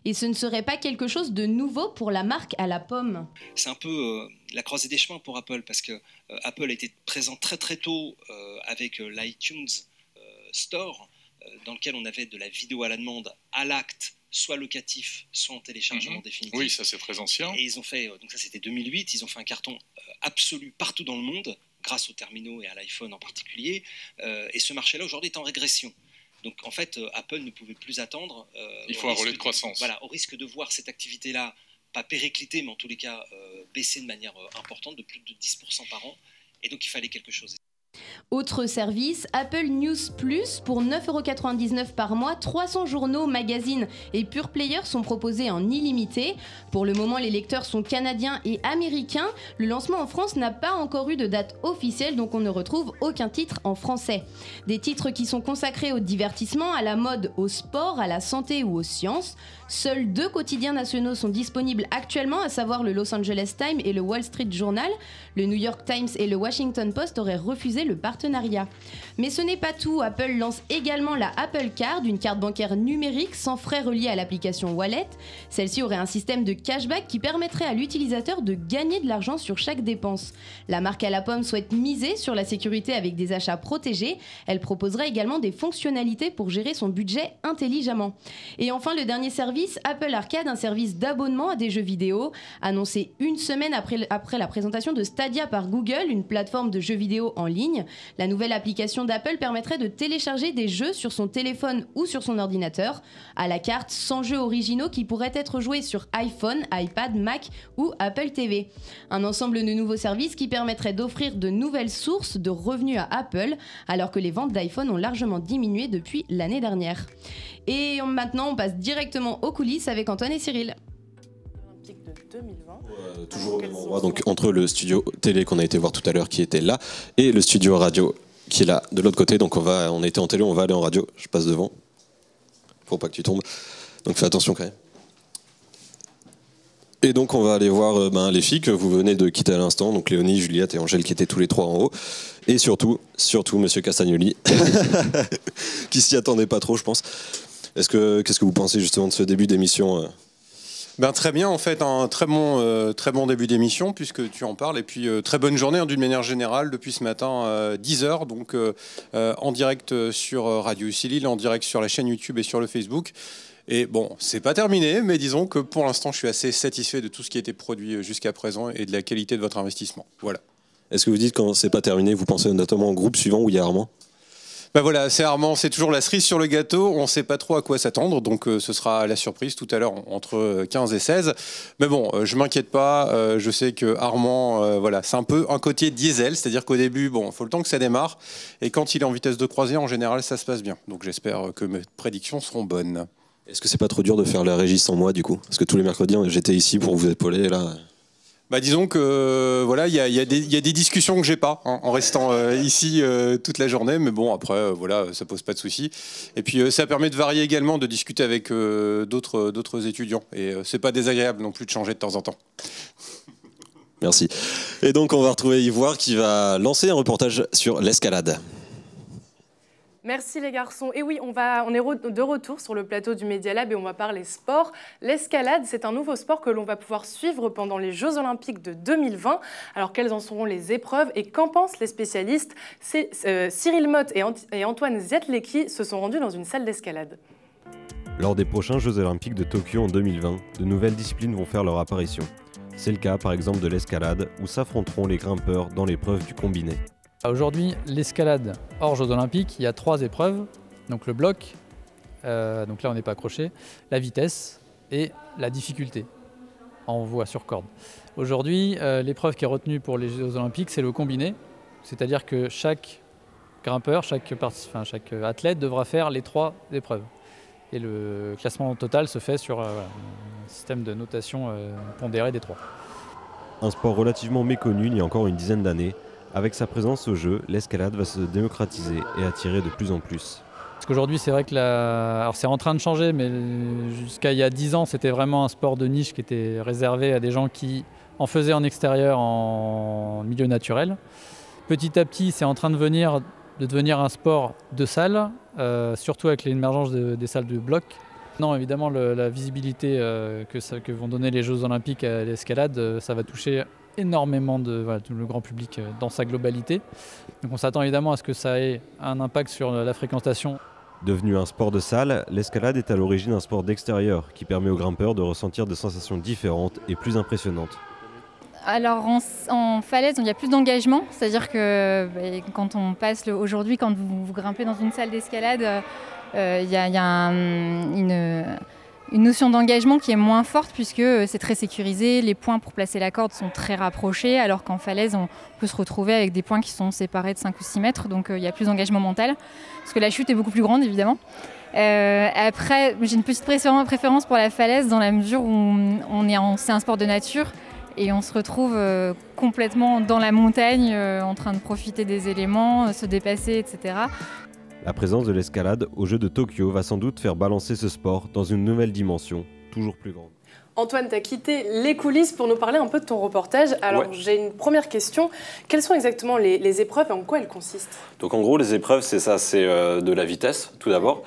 Et ce ne serait pas quelque chose de nouveau pour la marque à la pomme? C'est un peu la croisée des chemins pour Apple, parce que Apple a été présent très très tôt avec l'iTunes Store, dans lequel on avait de la vidéo à la demande, à l'acte, soit locatif, soit en téléchargement définitif. Oui, ça c'est très ancien. Et ils ont fait, donc ça c'était 2008, ils ont fait un carton absolu partout dans le monde, grâce aux terminaux et à l'iPhone en particulier. Et ce marché-là aujourd'hui est en régression. Donc en fait, Apple ne pouvait plus attendre. Il faut un relais de croissance. Voilà, au risque de voir cette activité-là, pas péricliter, mais en tous les cas baisser de manière importante, de plus de 10% par an. Et donc il fallait quelque chose. Autre service, Apple News Plus, pour 9,99 € par mois, 300 journaux, magazines et pure players sont proposés en illimité. Pour le moment, les lecteurs sont canadiens et américains. Le lancement en France n'a pas encore eu de date officielle, donc on ne retrouve aucun titre en français. Des titres qui sont consacrés au divertissement, à la mode, au sport, à la santé ou aux sciences. Seuls 2 quotidiens nationaux sont disponibles actuellement, à savoir le Los Angeles Times et le Wall Street Journal. Le New York Times et le Washington Post auraient refusé le partenariat. Mais ce n'est pas tout, Apple lance également la Apple Card, une carte bancaire numérique sans frais reliée à l'application Wallet. Celle-ci aurait un système de cashback qui permettrait à l'utilisateur de gagner de l'argent sur chaque dépense. La marque à la pomme souhaite miser sur la sécurité avec des achats protégés. Elle proposerait également des fonctionnalités pour gérer son budget intelligemment. Et enfin, le dernier service, Apple Arcade, un service d'abonnement à des jeux vidéo, annoncé une semaine après la présentation de Stadia par Google, une plateforme de jeux vidéo en ligne. ligne. La nouvelle application d'Apple permettrait de télécharger des jeux sur son téléphone ou sur son ordinateur, à la carte 100 jeux originaux qui pourraient être joués sur iPhone, iPad, Mac ou Apple TV. Un ensemble de nouveaux services qui permettrait d'offrir de nouvelles sources de revenus à Apple, alors que les ventes d'iPhone ont largement diminué depuis l'année dernière. Et maintenant, on passe directement aux coulisses avec Antoine et Cyril. De 2020. Toujours au même endroit, donc entre le studio télé qu'on a été voir tout à l'heure qui était là et le studio radio qui est là de l'autre côté. Donc on était en télé, on va aller en radio. Je passe devant pour pas que tu tombes. Donc fais attention quand même. Et donc on va aller voir les filles que vous venez de quitter à l'instant, donc Léonie, Juliette et Angèle qui étaient tous les trois en haut. Et surtout Monsieur Castagnoli, qui s'y attendait pas trop je pense. Qu'est-ce que vous pensez justement de ce début d'émission Très bien, en fait, un très bon début d'émission, puisque tu en parles. Et puis, très bonne journée, d'une manière générale, depuis ce matin, 10h, donc en direct sur Radio UCLIL, en direct sur la chaîne YouTube et sur le Facebook. Et bon, c'est pas terminé, mais disons que pour l'instant, je suis assez satisfait de tout ce qui a été produit jusqu'à présent et de la qualité de votre investissement. Voilà. Est-ce que vous dites quand c'est pas terminé, vous pensez notamment au groupe suivant où il y a Armand ? Voilà, c'est Armand, c'est toujours la cerise sur le gâteau, on ne sait pas trop à quoi s'attendre, donc ce sera la surprise tout à l'heure entre 15 et 16. Mais bon, je m'inquiète pas, je sais que Armand, c'est un peu un côté diesel, c'est-à-dire qu'au début, il faut le temps que ça démarre, et quand il est en vitesse de croisière, en général, ça se passe bien. Donc j'espère que mes prédictions seront bonnes. Est-ce que c'est pas trop dur de faire la régie sans moi, du coup ? Parce que tous les mercredis, j'étais ici pour vous épauler, et là... Disons que il y a des discussions que j'ai pas en restant ici toute la journée, mais bon après ça pose pas de soucis. Et puis ça permet de varier également, de discuter avec d'autres étudiants et c'est pas désagréable non plus de changer de temps en temps. Merci. Et donc on va retrouver Ivoire qui va lancer un reportage sur l'escalade. Merci les garçons. Et oui, on est de retour sur le plateau du Media Lab et on va parler sport. L'escalade, c'est un nouveau sport que l'on va pouvoir suivre pendant les Jeux Olympiques de 2020. Alors, quelles en seront les épreuves et qu'en pensent les spécialistes ? Cyril Motte et Antoine Ziatlecki se sont rendus dans une salle d'escalade. Lors des prochains Jeux Olympiques de Tokyo en 2020, de nouvelles disciplines vont faire leur apparition. C'est le cas par exemple de l'escalade, où s'affronteront les grimpeurs dans l'épreuve du combiné. Aujourd'hui, l'escalade hors Jeux Olympiques, il y a 3 épreuves. Donc le bloc, donc là on n'est pas accroché, la vitesse et la difficulté en voie sur corde. Aujourd'hui, l'épreuve qui est retenue pour les Jeux Olympiques, c'est le combiné. C'est-à-dire que chaque grimpeur, chaque athlète devra faire les 3 épreuves. Et le classement total se fait sur un système de notation pondérée des 3. Un sport relativement méconnu il y a encore une dizaine d'années. Avec sa présence au jeu, l'escalade va se démocratiser et attirer de plus en plus. Parce qu'aujourd'hui, c'est vrai que alors c'est en train de changer, mais jusqu'à il y a 10 ans, c'était vraiment un sport de niche qui était réservé à des gens qui en faisaient en extérieur, en milieu naturel. Petit à petit, c'est en train de devenir un sport de salle, surtout avec l'émergence des salles de bloc. Non, évidemment, la visibilité que vont donner les Jeux Olympiques à l'escalade, ça va toucher énormément tout le grand public dans sa globalité. Donc on s'attend évidemment à ce que ça ait un impact sur la fréquentation. Devenu un sport de salle, l'escalade est à l'origine un sport d'extérieur qui permet aux grimpeurs de ressentir des sensations différentes et plus impressionnantes. Alors en falaise, il y a plus d'engagement, c'est-à-dire que quand on passe aujourd'hui, quand vous grimpez dans une salle d'escalade, il y a une notion d'engagement qui est moins forte puisque c'est très sécurisé, les points pour placer la corde sont très rapprochés, alors qu'en falaise, on peut se retrouver avec des points qui sont séparés de 5 ou 6 mètres, donc il y a plus d'engagement mental, parce que la chute est beaucoup plus grande évidemment. Après, j'ai une petite préférence pour la falaise dans la mesure où c'est un sport de nature et on se retrouve complètement dans la montagne, en train de profiter des éléments, se dépasser, etc. La présence de l'escalade aux Jeux de Tokyo va sans doute faire balancer ce sport dans une nouvelle dimension, toujours plus grande. Antoine, tu as quitté les coulisses pour nous parler un peu de ton reportage. Alors, j'ai une première question. Quelles sont exactement les épreuves et en quoi elles consistent ? Donc en gros, les épreuves, c'est ça, c'est de la vitesse, tout d'abord.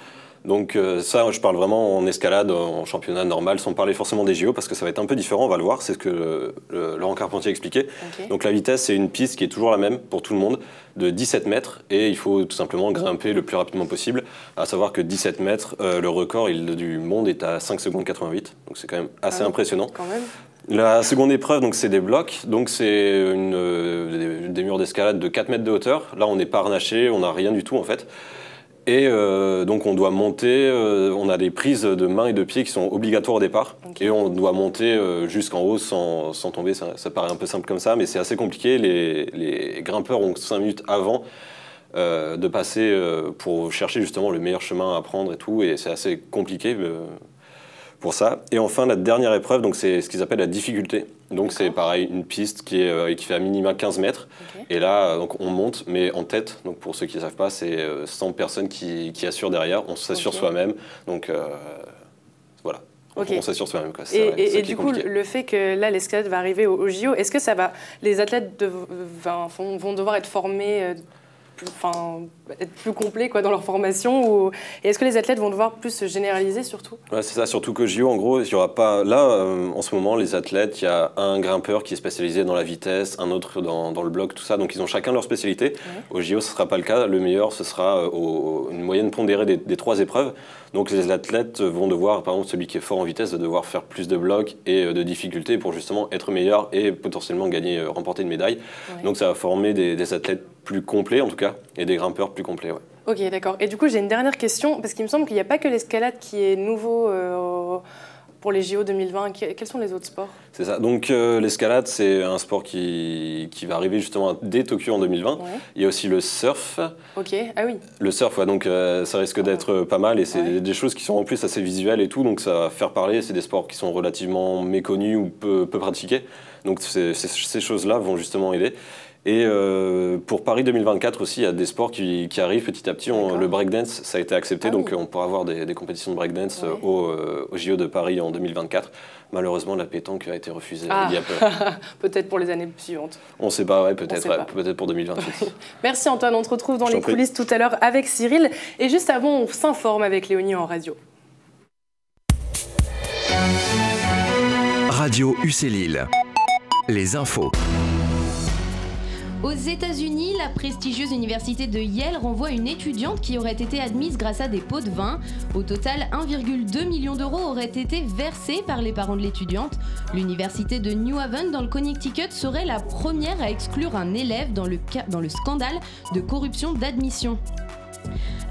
Donc ça, je parle vraiment en escalade, en championnat normal, sans parler forcément des JO, parce que ça va être un peu différent, on va le voir, c'est ce que Laurent Carpentier expliquait. Okay. Donc la vitesse, c'est une piste qui est toujours la même pour tout le monde, de 17 mètres, et il faut tout simplement grimper le plus rapidement possible, à savoir que 17 mètres, le record du monde est à 5 secondes 88, donc c'est quand même assez impressionnant. Quand même. La seconde épreuve, donc c'est des blocs, donc c'est des murs d'escalade de 4 mètres de hauteur. Là, on n'est pas harnaché, on n'a rien du tout en fait. Et donc on doit monter, on a des prises de mains et de pieds qui sont obligatoires au départ. Okay. Et on doit monter jusqu'en haut sans tomber. Ça paraît un peu simple comme ça, mais c'est assez compliqué. Les grimpeurs ont 5 minutes avant de passer pour chercher justement le meilleur chemin à prendre et tout. Et c'est assez compliqué pour ça. Et enfin, la dernière épreuve, donc c'est ce qu'ils appellent la difficulté. Donc c'est pareil, une piste qui fait à minima 15 mètres. Okay. Et là, donc, on monte, mais en tête. Donc pour ceux qui ne savent pas, c'est 100 personnes qui assurent derrière. On s'assure soi-même. Donc voilà. On s'assure soi-même. Et du coup, le fait que là, l'escalade va arriver au JO, est-ce que ça va, les athlètes vont devoir être formés être plus complets dans leur formation et est-ce que les athlètes vont devoir plus se généraliser surtout? Ouais, c'est ça, surtout qu'au JO, en gros, il y aura pas... Là, en ce moment, les athlètes, il y a un grimpeur qui est spécialisé dans la vitesse, un autre dans le bloc, tout ça, donc ils ont chacun leur spécialité. Ouais. Au JO, ce ne sera pas le cas. Le meilleur, ce sera une moyenne pondérée des 3 épreuves. Donc les athlètes vont devoir, par exemple, celui qui est fort en vitesse, va devoir faire plus de blocs et de difficultés pour justement être meilleur et potentiellement remporter une médaille. Ouais. Donc ça va former des athlètes plus complets, en tout cas, et des grimpeurs plus complets. Ouais. Ok, d'accord. Et du coup, j'ai une dernière question, parce qu'il me semble qu'il n'y a pas que l'escalade qui est nouveau pour les JO 2020. Quels sont les autres sports? C'est ça. Donc l'escalade, c'est un sport qui va arriver justement dès Tokyo en 2020. Ouais. Il y a aussi le surf. Ok, ah oui. Le surf, ouais, donc ça risque d'être pas mal et c'est des choses qui sont en plus assez visuelles et tout, donc ça va faire parler. C'est des sports qui sont relativement méconnus ou peu pratiqués. Donc ces choses-là vont justement aider. Et pour Paris 2024 aussi, il y a des sports qui arrivent petit à petit. Le breakdance, ça a été accepté, donc on pourra avoir des compétitions de breakdance au JO de Paris en 2024. Malheureusement, la pétanque a été refusée il y a peu. Peut-être pour les années suivantes. On ne sait pas, peut-être pour 2028. Merci Antoine, on te retrouve dans les coulisses tout à l'heure avec Cyril. Et juste avant, on s'informe avec Léonie en radio. Radio UC les infos. Aux États-Unis, la prestigieuse université de Yale renvoie une étudiante qui aurait été admise grâce à des pots de vin. Au total, 1,2 million d'euros auraient été versés par les parents de l'étudiante. L'université de New Haven, dans le Connecticut, serait la première à exclure un élève dans le scandale de corruption d'admission.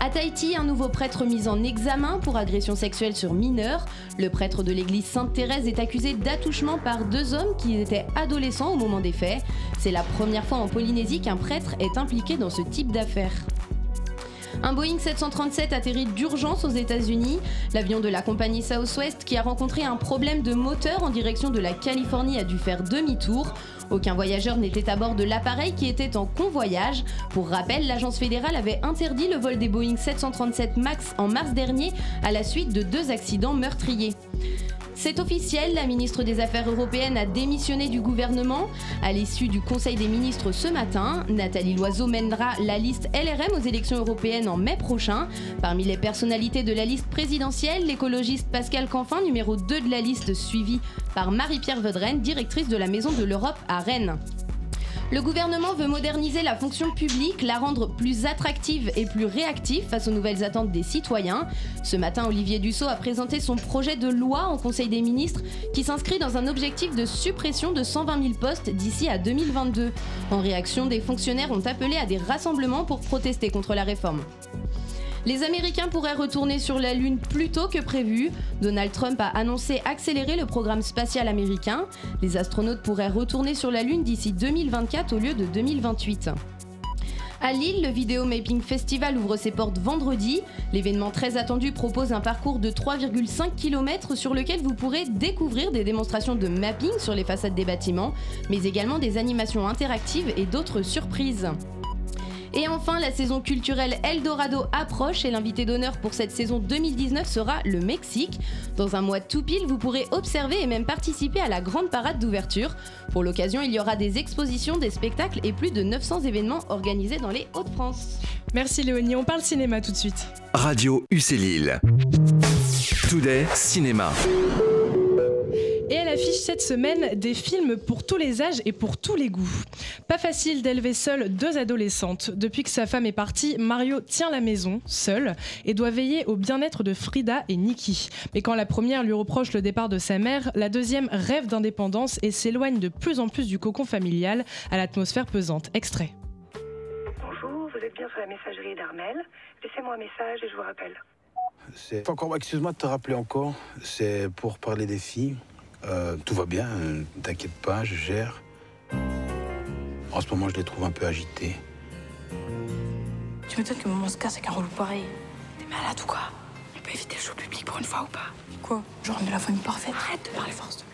À Tahiti, un nouveau prêtre mis en examen pour agression sexuelle sur mineurs. Le prêtre de l'église Sainte-Thérèse est accusé d'attouchement par 2 hommes qui étaient adolescents au moment des faits. C'est la première fois en Polynésie qu'un prêtre est impliqué dans ce type d'affaires. Un Boeing 737 atterrit d'urgence aux États-Unis. L'avion de la compagnie Southwest, qui a rencontré un problème de moteur en direction de la Californie, a dû faire demi-tour. Aucun voyageur n'était à bord de l'appareil qui était en convoyage. Pour rappel, l'agence fédérale avait interdit le vol des Boeing 737 MAX en mars dernier à la suite de 2 accidents meurtriers. C'est officiel, la ministre des Affaires européennes a démissionné du gouvernement. À l'issue du Conseil des ministres ce matin, Nathalie Loiseau mènera la liste LRM aux élections européennes en mai prochain. Parmi les personnalités de la liste présidentielle, l'écologiste Pascal Canfin, numéro 2 de la liste, suivie par Marie-Pierre Vedrenne, directrice de la Maison de l'Europe à Rennes. Le gouvernement veut moderniser la fonction publique, la rendre plus attractive et plus réactive face aux nouvelles attentes des citoyens. Ce matin, Olivier Dussopt a présenté son projet de loi en Conseil des ministres qui s'inscrit dans un objectif de suppression de 120 000 postes d'ici à 2022. En réaction, des fonctionnaires ont appelé à des rassemblements pour protester contre la réforme. Les Américains pourraient retourner sur la Lune plus tôt que prévu. Donald Trump a annoncé accélérer le programme spatial américain. Les astronautes pourraient retourner sur la Lune d'ici 2024 au lieu de 2028. À Lille, le Video Mapping Festival ouvre ses portes vendredi. L'événement très attendu propose un parcours de 3,5 km sur lequel vous pourrez découvrir des démonstrations de mapping sur les façades des bâtiments, mais également des animations interactives et d'autres surprises. Et enfin, la saison culturelle Eldorado approche et l'invité d'honneur pour cette saison 2019 sera le Mexique. Dans un mois tout pile, vous pourrez observer et même participer à la grande parade d'ouverture. Pour l'occasion, il y aura des expositions, des spectacles et plus de 900 événements organisés dans les Hauts-de-France. Merci Léonie, on parle cinéma tout de suite. Radio UC Lille. Today Cinéma. Et elle affiche cette semaine des films pour tous les âges et pour tous les goûts. Pas facile d'élever seule 2 adolescentes. Depuis que sa femme est partie, Mario tient la maison, seul, et doit veiller au bien-être de Frida et Nikki. Mais quand la première lui reproche le départ de sa mère, la deuxième rêve d'indépendance et s'éloigne de plus en plus du cocon familial à l'atmosphère pesante. Extrait. Bonjour, vous êtes bien sur la messagerie d'Armel. Laissez-moi un message et je vous rappelle. Excuse-moi de te rappeler encore, c'est pour parler des filles. Tout va bien, t'inquiète pas, je gère. En ce moment, je les trouve un peu agitées. Tu m'étonnes que maman se casse avec un relou pareil. T'es malade ou quoi? On peut éviter le show public pour une fois ou pas? Quoi? Genre on est la famille parfaite. Arrête de parler fort, s'il te plaît.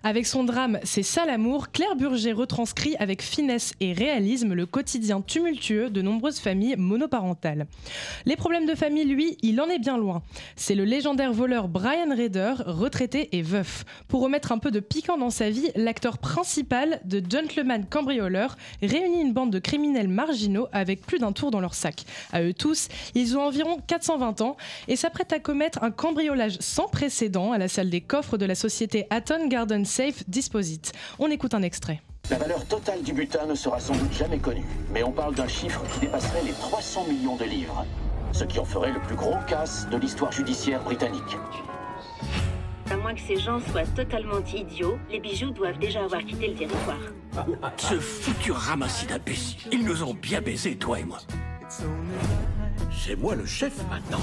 Avec son drame C'est ça l'amour, Claire Burger retranscrit avec finesse et réalisme le quotidien tumultueux de nombreuses familles monoparentales. Les problèmes de famille, lui, il en est bien loin. C'est le légendaire voleur Brian Rader, retraité et veuf. Pour remettre un peu de piquant dans sa vie, l'acteur principal de Gentleman Cambrioleur réunit une bande de criminels marginaux avec plus d'un tour dans leur sac. À eux tous, ils ont environ 420 ans et s'apprêtent à commettre un cambriolage sans précédent à la salle des coffres de la société Hatton Garden Safe Disposite. On écoute un extrait. La valeur totale du butin ne sera sans doute jamais connue, mais on parle d'un chiffre qui dépasserait les 300 millions de livres, ce qui en ferait le plus gros casse de l'histoire judiciaire britannique. À moins que ces gens soient totalement idiots, les bijoux doivent déjà avoir quitté le territoire. Ce foutu ramassis d'imbéciles, ils nous ont bien baisés, toi et moi. C'est moi le chef maintenant.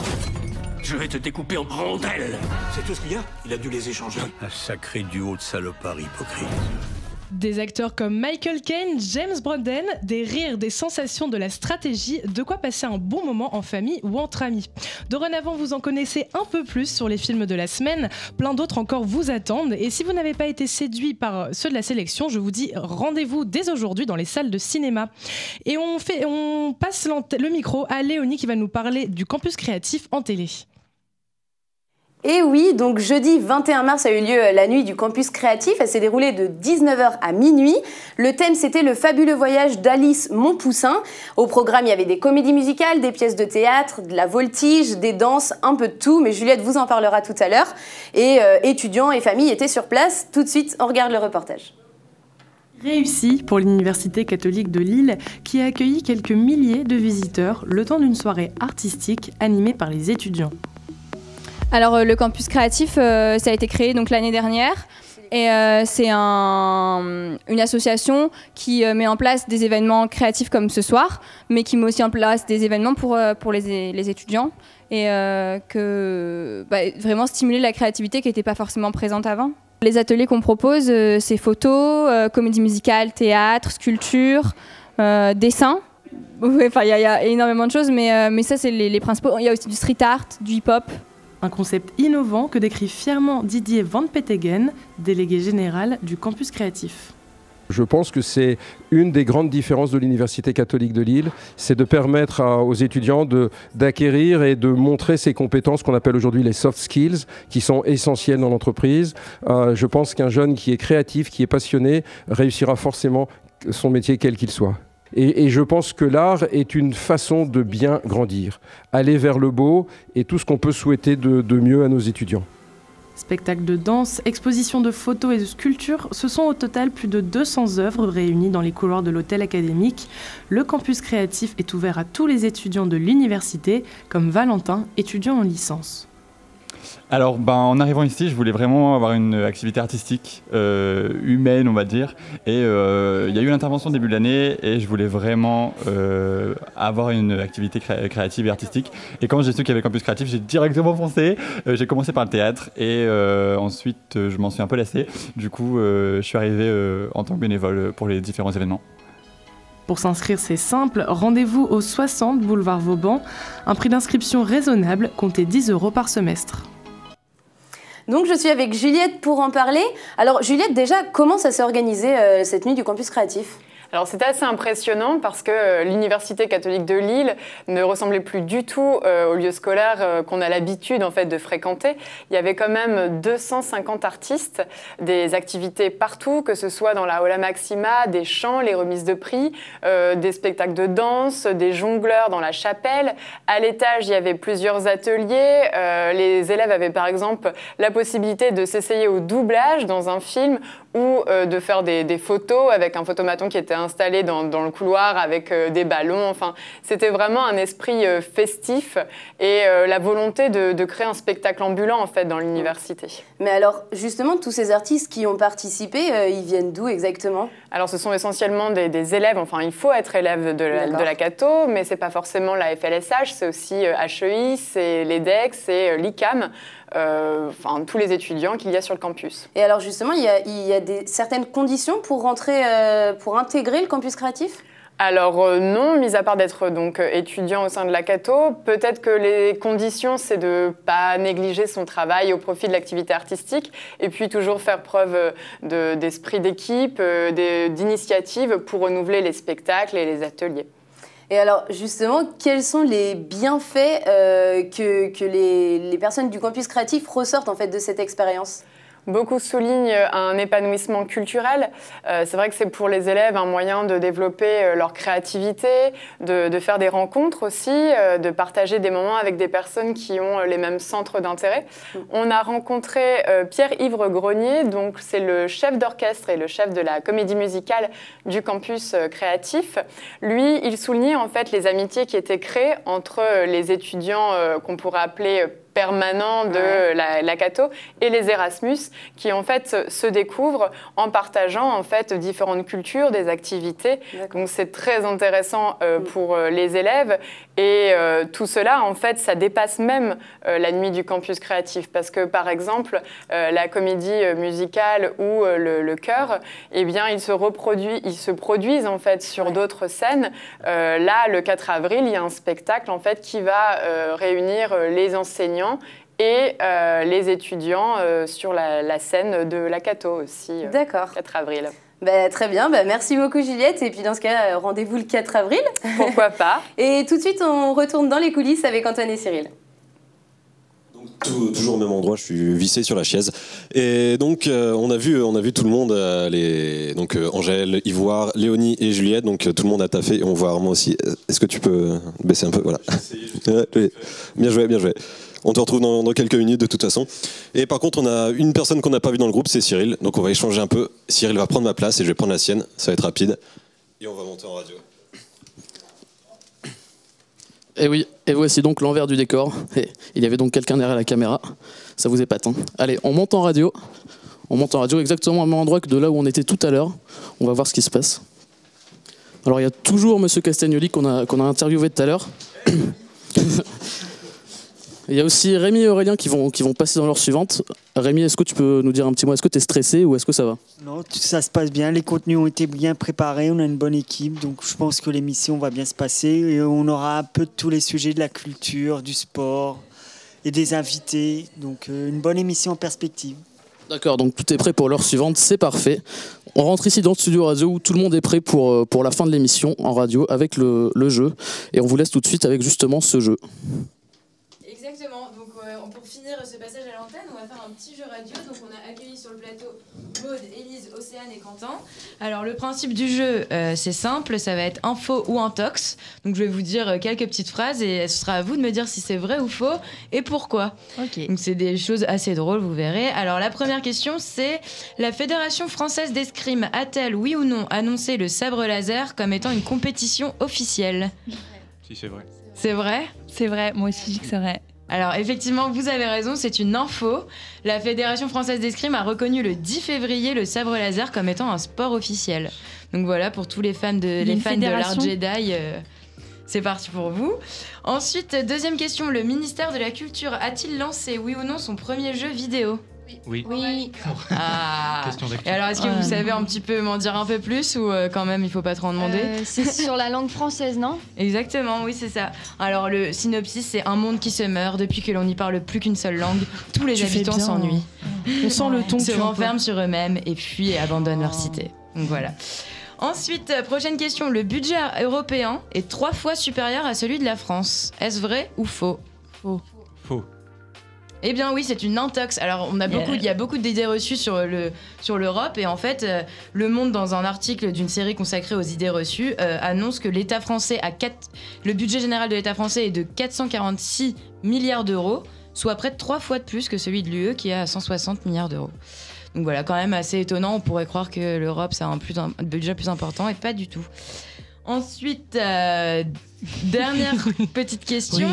Je vais te découper en rondelles. C'est tout ce qu'il y a? Il a dû les échanger. Un sacré duo de salopards hypocrites. Des acteurs comme Michael Caine, James Brolin, des rires, des sensations, de la stratégie, de quoi passer un bon moment en famille ou entre amis. Dorénavant, vous en connaissez un peu plus sur les films de la semaine, plein d'autres encore vous attendent, et si vous n'avez pas été séduit par ceux de la sélection, je vous dis rendez-vous dès aujourd'hui dans les salles de cinéma. Et on passe le micro à Léonie qui va nous parler du campus créatif en télé. Et oui, donc jeudi 21 mars a eu lieu la nuit du campus créatif. Elle s'est déroulée de 19h à minuit. Le thème, c'était le fabuleux voyage d'Alice Montpoussin. Au programme, il y avait des comédies musicales, des pièces de théâtre, de la voltige, des danses, un peu de tout. Mais Juliette vous en parlera tout à l'heure. Et étudiants et familles étaient sur place. Tout de suite, on regarde le reportage. Réussi pour l'Université catholique de Lille, qui a accueilli quelques milliers de visiteurs le temps d'une soirée artistique animée par les étudiants. Alors le campus créatif, ça a été créé donc l'année dernière et c'est une association qui met en place des événements créatifs comme ce soir, mais qui met aussi en place des événements pour les étudiants et vraiment stimuler la créativité qui n'était pas forcément présente avant. Les ateliers qu'on propose, c'est photos, comédie musicale, théâtre, sculpture, dessin. Enfin, il y a énormément de choses, mais ça c'est les principaux. Il y a aussi du street art, du hip-hop. Un concept innovant que décrit fièrement Didier Van Peteghem, délégué général du campus créatif. Je pense que c'est une des grandes différences de l'Université catholique de Lille, c'est de permettre aux étudiants d'acquérir et de montrer ces compétences qu'on appelle aujourd'hui les soft skills, qui sont essentielles dans l'entreprise. Je pense qu'un jeune qui est créatif, qui est passionné, réussira forcément son métier quel qu'il soit. Et je pense que l'art est une façon de bien grandir, aller vers le beau et tout ce qu'on peut souhaiter de mieux à nos étudiants. Spectacles de danse, expositions de photos et de sculptures, ce sont au total plus de 200 œuvres réunies dans les couloirs de l'hôtel académique. Le campus créatif est ouvert à tous les étudiants de l'université, comme Valentin, étudiant en licence. Alors, en arrivant ici, je voulais vraiment avoir une activité artistique, humaine, on va dire. Et il y a eu l'intervention au début de l'année et je voulais vraiment avoir une activité créative et artistique. Et quand j'ai su qu'il y avait campus créatif, j'ai directement foncé. J'ai commencé par le théâtre et ensuite, je m'en suis un peu lassé. Du coup, je suis arrivé en tant que bénévole pour les différents événements. Pour s'inscrire, c'est simple, rendez-vous au 60 boulevard Vauban. Un prix d'inscription raisonnable, comptez 10 € par semestre. Donc je suis avec Juliette pour en parler. Alors Juliette, déjà, comment ça s'est organisé cette nuit du campus créatif ? Alors c'était assez impressionnant parce que l'Université catholique de Lille ne ressemblait plus du tout au lieu scolaire qu'on a l'habitude en fait de fréquenter. Il y avait quand même 250 artistes, des activités partout, que ce soit dans la Aula Maxima, des chants, les remises de prix, des spectacles de danse, des jongleurs dans la chapelle. À l'étage, il y avait plusieurs ateliers. Les élèves avaient par exemple la possibilité de s'essayer au doublage dans un film ou de faire des photos avec un photomaton qui était installé dans le couloir avec des ballons. Enfin, c'était vraiment un esprit festif et la volonté de créer un spectacle ambulant en fait dans l'université. Mais alors, justement, tous ces artistes qui ont participé, ils viennent d'où exactement? Alors, ce sont essentiellement des élèves. Enfin, il faut être élève de la Cato, mais c'est pas forcément la FLSH, c'est aussi HEI, c'est l'EDEC, c'est l'ICAM. Enfin, tous les étudiants qu'il y a sur le campus. Et alors justement, il y a certaines conditions pour rentrer, pour intégrer le campus créatif? Alors non, mis à part d'être donc étudiant au sein de la Cato, peut-être que les conditions, c'est de ne pas négliger son travail au profit de l'activité artistique et puis toujours faire preuve d'esprit d'équipe, d'initiative pour renouveler les spectacles et les ateliers. Et alors, justement, quels sont les bienfaits que les personnes du campus créatif ressortent en fait de cette expérience? Beaucoup soulignent un épanouissement culturel. C'est vrai que c'est pour les élèves un moyen de développer leur créativité, de faire des rencontres aussi, de partager des moments avec des personnes qui ont les mêmes centres d'intérêt. On a rencontré Pierre-Yves Grenier, donc c'est le chef d'orchestre et le chef de la comédie musicale du campus créatif. Lui, il soulignait en fait les amitiés qui étaient créées entre les étudiants qu'on pourrait appeler permanents de la Cato et les Erasmus qui en fait se découvrent en partageant en fait différentes cultures, des activités. Donc c'est très intéressant pour les élèves et tout cela en fait ça dépasse même la nuit du campus créatif parce que par exemple la comédie musicale ou le chœur, eh bien ils se produisent en fait sur d'autres scènes. Là le 4 avril il y a un spectacle en fait qui va réunir les enseignants et les étudiants sur la scène de la Cato aussi. D'accord. 4 avril. Bah, très bien, bah, merci beaucoup Juliette. Et puis dans ce cas, rendez-vous le 4 avril. Pourquoi pas. Et tout de suite, on retourne dans les coulisses avec Antoine et Cyril. Toujours au même endroit, je suis vissé sur la chaise. Et donc, on a vu tout le monde, donc Angèle, Ivoire, Léonie et Juliette. Donc, tout le monde a taffé et on voit Armand aussi. Est-ce que tu peux baisser un peu? Voilà. Bien joué, bien joué. On te retrouve dans quelques minutes de toute façon. Et par contre, on a une personne qu'on n'a pas vue dans le groupe, c'est Cyril. Donc, on va échanger un peu. Cyril va prendre ma place et je vais prendre la sienne. Ça va être rapide. Et on va monter en radio. Et oui, et voici donc l'envers du décor. Et il y avait donc quelqu'un derrière la caméra. Ça vous épate, hein. Allez, on monte en radio. On monte en radio exactement au même endroit que de là où on était tout à l'heure. On va voir ce qui se passe. Alors il y a toujours Monsieur Castagnoli qu'on a interviewé tout à l'heure. Il y a aussi Rémi et Aurélien qui vont passer dans l'heure suivante. Rémi, est-ce que tu peux nous dire un petit mot? Est-ce que tu es stressé ou est-ce que ça va? Non, ça se passe bien. Les contenus ont été bien préparés. On a une bonne équipe. Donc je pense que l'émission va bien se passer. Et on aura un peu de tous les sujets de la culture, du sport et des invités. Donc une bonne émission en perspective. D'accord, donc tout est prêt pour l'heure suivante. C'est parfait. On rentre ici dans le studio radio où tout le monde est prêt pour la fin de l'émission en radio avec le jeu. Et on vous laisse tout de suite avec justement ce jeu. Exactement, donc pour finir ce passage à l'antenne, on va faire un petit jeu radio. Donc on a accueilli sur le plateau Maud, Élise, Océane et Quentin. Alors le principe du jeu, c'est simple, ça va être info ou intox. Donc je vais vous dire quelques petites phrases et ce sera à vous de me dire si c'est vrai ou faux et pourquoi. Okay. Donc c'est des choses assez drôles, vous verrez. Alors la première question, c'est la Fédération française d'escrime a-t-elle, oui ou non, annoncé le sabre laser comme étant une compétition officielle? Si c'est vrai. C'est vrai? C'est vrai, moi aussi je dis que c'est vrai. Alors effectivement, vous avez raison, c'est une info. La Fédération française d'escrime a reconnu le 10 février le sabre laser comme étant un sport officiel. Donc voilà, pour tous les fans de l'art Jedi, c'est parti pour vous. Ensuite, deuxième question, le ministère de la Culture a-t-il lancé, oui ou non, son premier jeu vidéo? Oui. Oui. Ah. Et alors, est-ce que vous savez un petit peu m'en dire un peu plus ou quand même il faut pas trop en demander? C'est sur la langue française, non? Exactement, oui, c'est ça. Alors le synopsis, c'est un monde qui se meurt depuis que l'on n'y parle plus qu'une seule langue. Tous les habitants s'ennuient. On sent le ton. Se renferment sur eux-mêmes et fuient et abandonnent leur cité. Donc voilà. Ensuite, prochaine question. Le budget européen est 3 fois supérieur à celui de la France. Est-ce vrai ou faux? Faux. Eh bien oui, c'est une intox. Alors il y a beaucoup d'idées reçues sur l'Europe et en fait, Le Monde, dans un article d'une série consacrée aux idées reçues, annonce que l'État français le budget général de l'État français est de 446 milliards d'euros, soit près de 3 fois de plus que celui de l'UE qui est à 160 milliards d'euros. Donc voilà, quand même assez étonnant. On pourrait croire que l'Europe ça a un budget plus important et pas du tout. Ensuite, dernière petite question.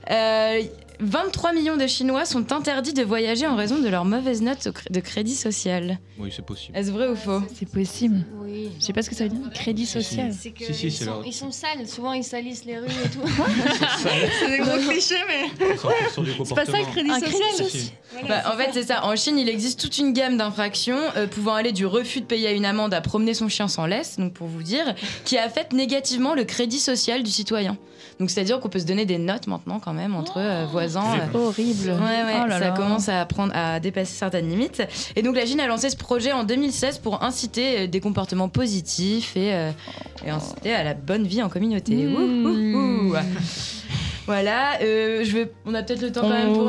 Oui. 23 millions de Chinois sont interdits de voyager en raison de leurs mauvaises notes de crédit social. Oui, c'est possible. Est-ce vrai ou faux? C'est possible. Oui. Je sais pas ce que ça veut dire. Crédit social. C'est que ils sont sales. Souvent, ils salissent les rues et tout. C'est des gros clichés, mais... C'est pas ça le crédit social. En fait, c'est ça. En Chine, il existe toute une gamme d'infractions pouvant aller du refus de payer une amende à promener son chien sans laisse, donc pour vous dire, qui affecte négativement le crédit social du citoyen. Donc c'est-à-dire qu'on peut se donner des notes maintenant quand même entre voisins. C'est horrible. Ouais, ça commence à dépasser certaines limites. Et donc la Chine a lancé ce projet en 2016 pour inciter des comportements positifs et inciter à la bonne vie en communauté. Voilà, on a peut-être le temps quand même pour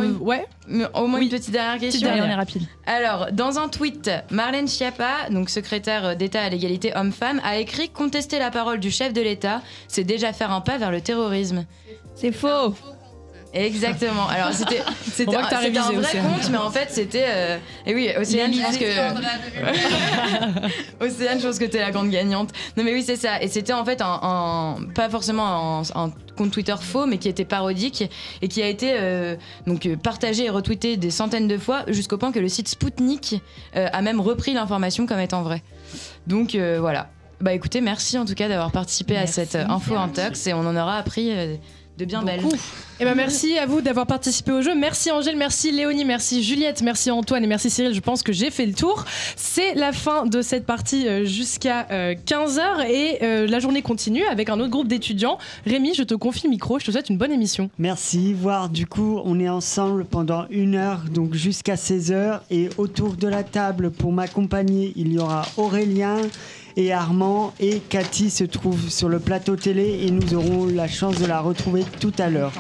au moins une petite dernière question. Allez, on est rapide. Alors, dans un tweet, Marlène Schiappa, donc secrétaire d'État à l'égalité homme-femme, a écrit « Contester la parole du chef de l'État, c'est déjà faire un pas vers le terrorisme ». C'est faux. Exactement. Alors c'était un vrai compte, mais en fait c'était. Et oui, Océane, je pense que Océane, je pense que t'es la grande gagnante. Non mais oui, c'est ça. Et c'était en fait pas forcément un compte Twitter faux, mais qui était parodique et qui a été partagé et retweeté des centaines de fois jusqu'au point que le site Spoutnik a même repris l'information comme étant vraie. Donc voilà. Bah écoutez, merci en tout cas d'avoir participé à cette info intox et on en aura appris de bien belles. Et merci à vous d'avoir participé au jeu. Merci Angèle, merci Léonie, merci Juliette, merci Antoine et merci Cyril. Je pense que j'ai fait le tour. C'est la fin de cette partie jusqu'à 15h et la journée continue avec un autre groupe d'étudiants. Rémi, je te confie le micro, je te souhaite une bonne émission. Merci. Du coup, on est ensemble pendant 1 heure, donc jusqu'à 16h. Et autour de la table, pour m'accompagner, il y aura Aurélien et Armand, et Cathy se trouve sur le plateau télé et nous aurons la chance de la retrouver tout à l'heure.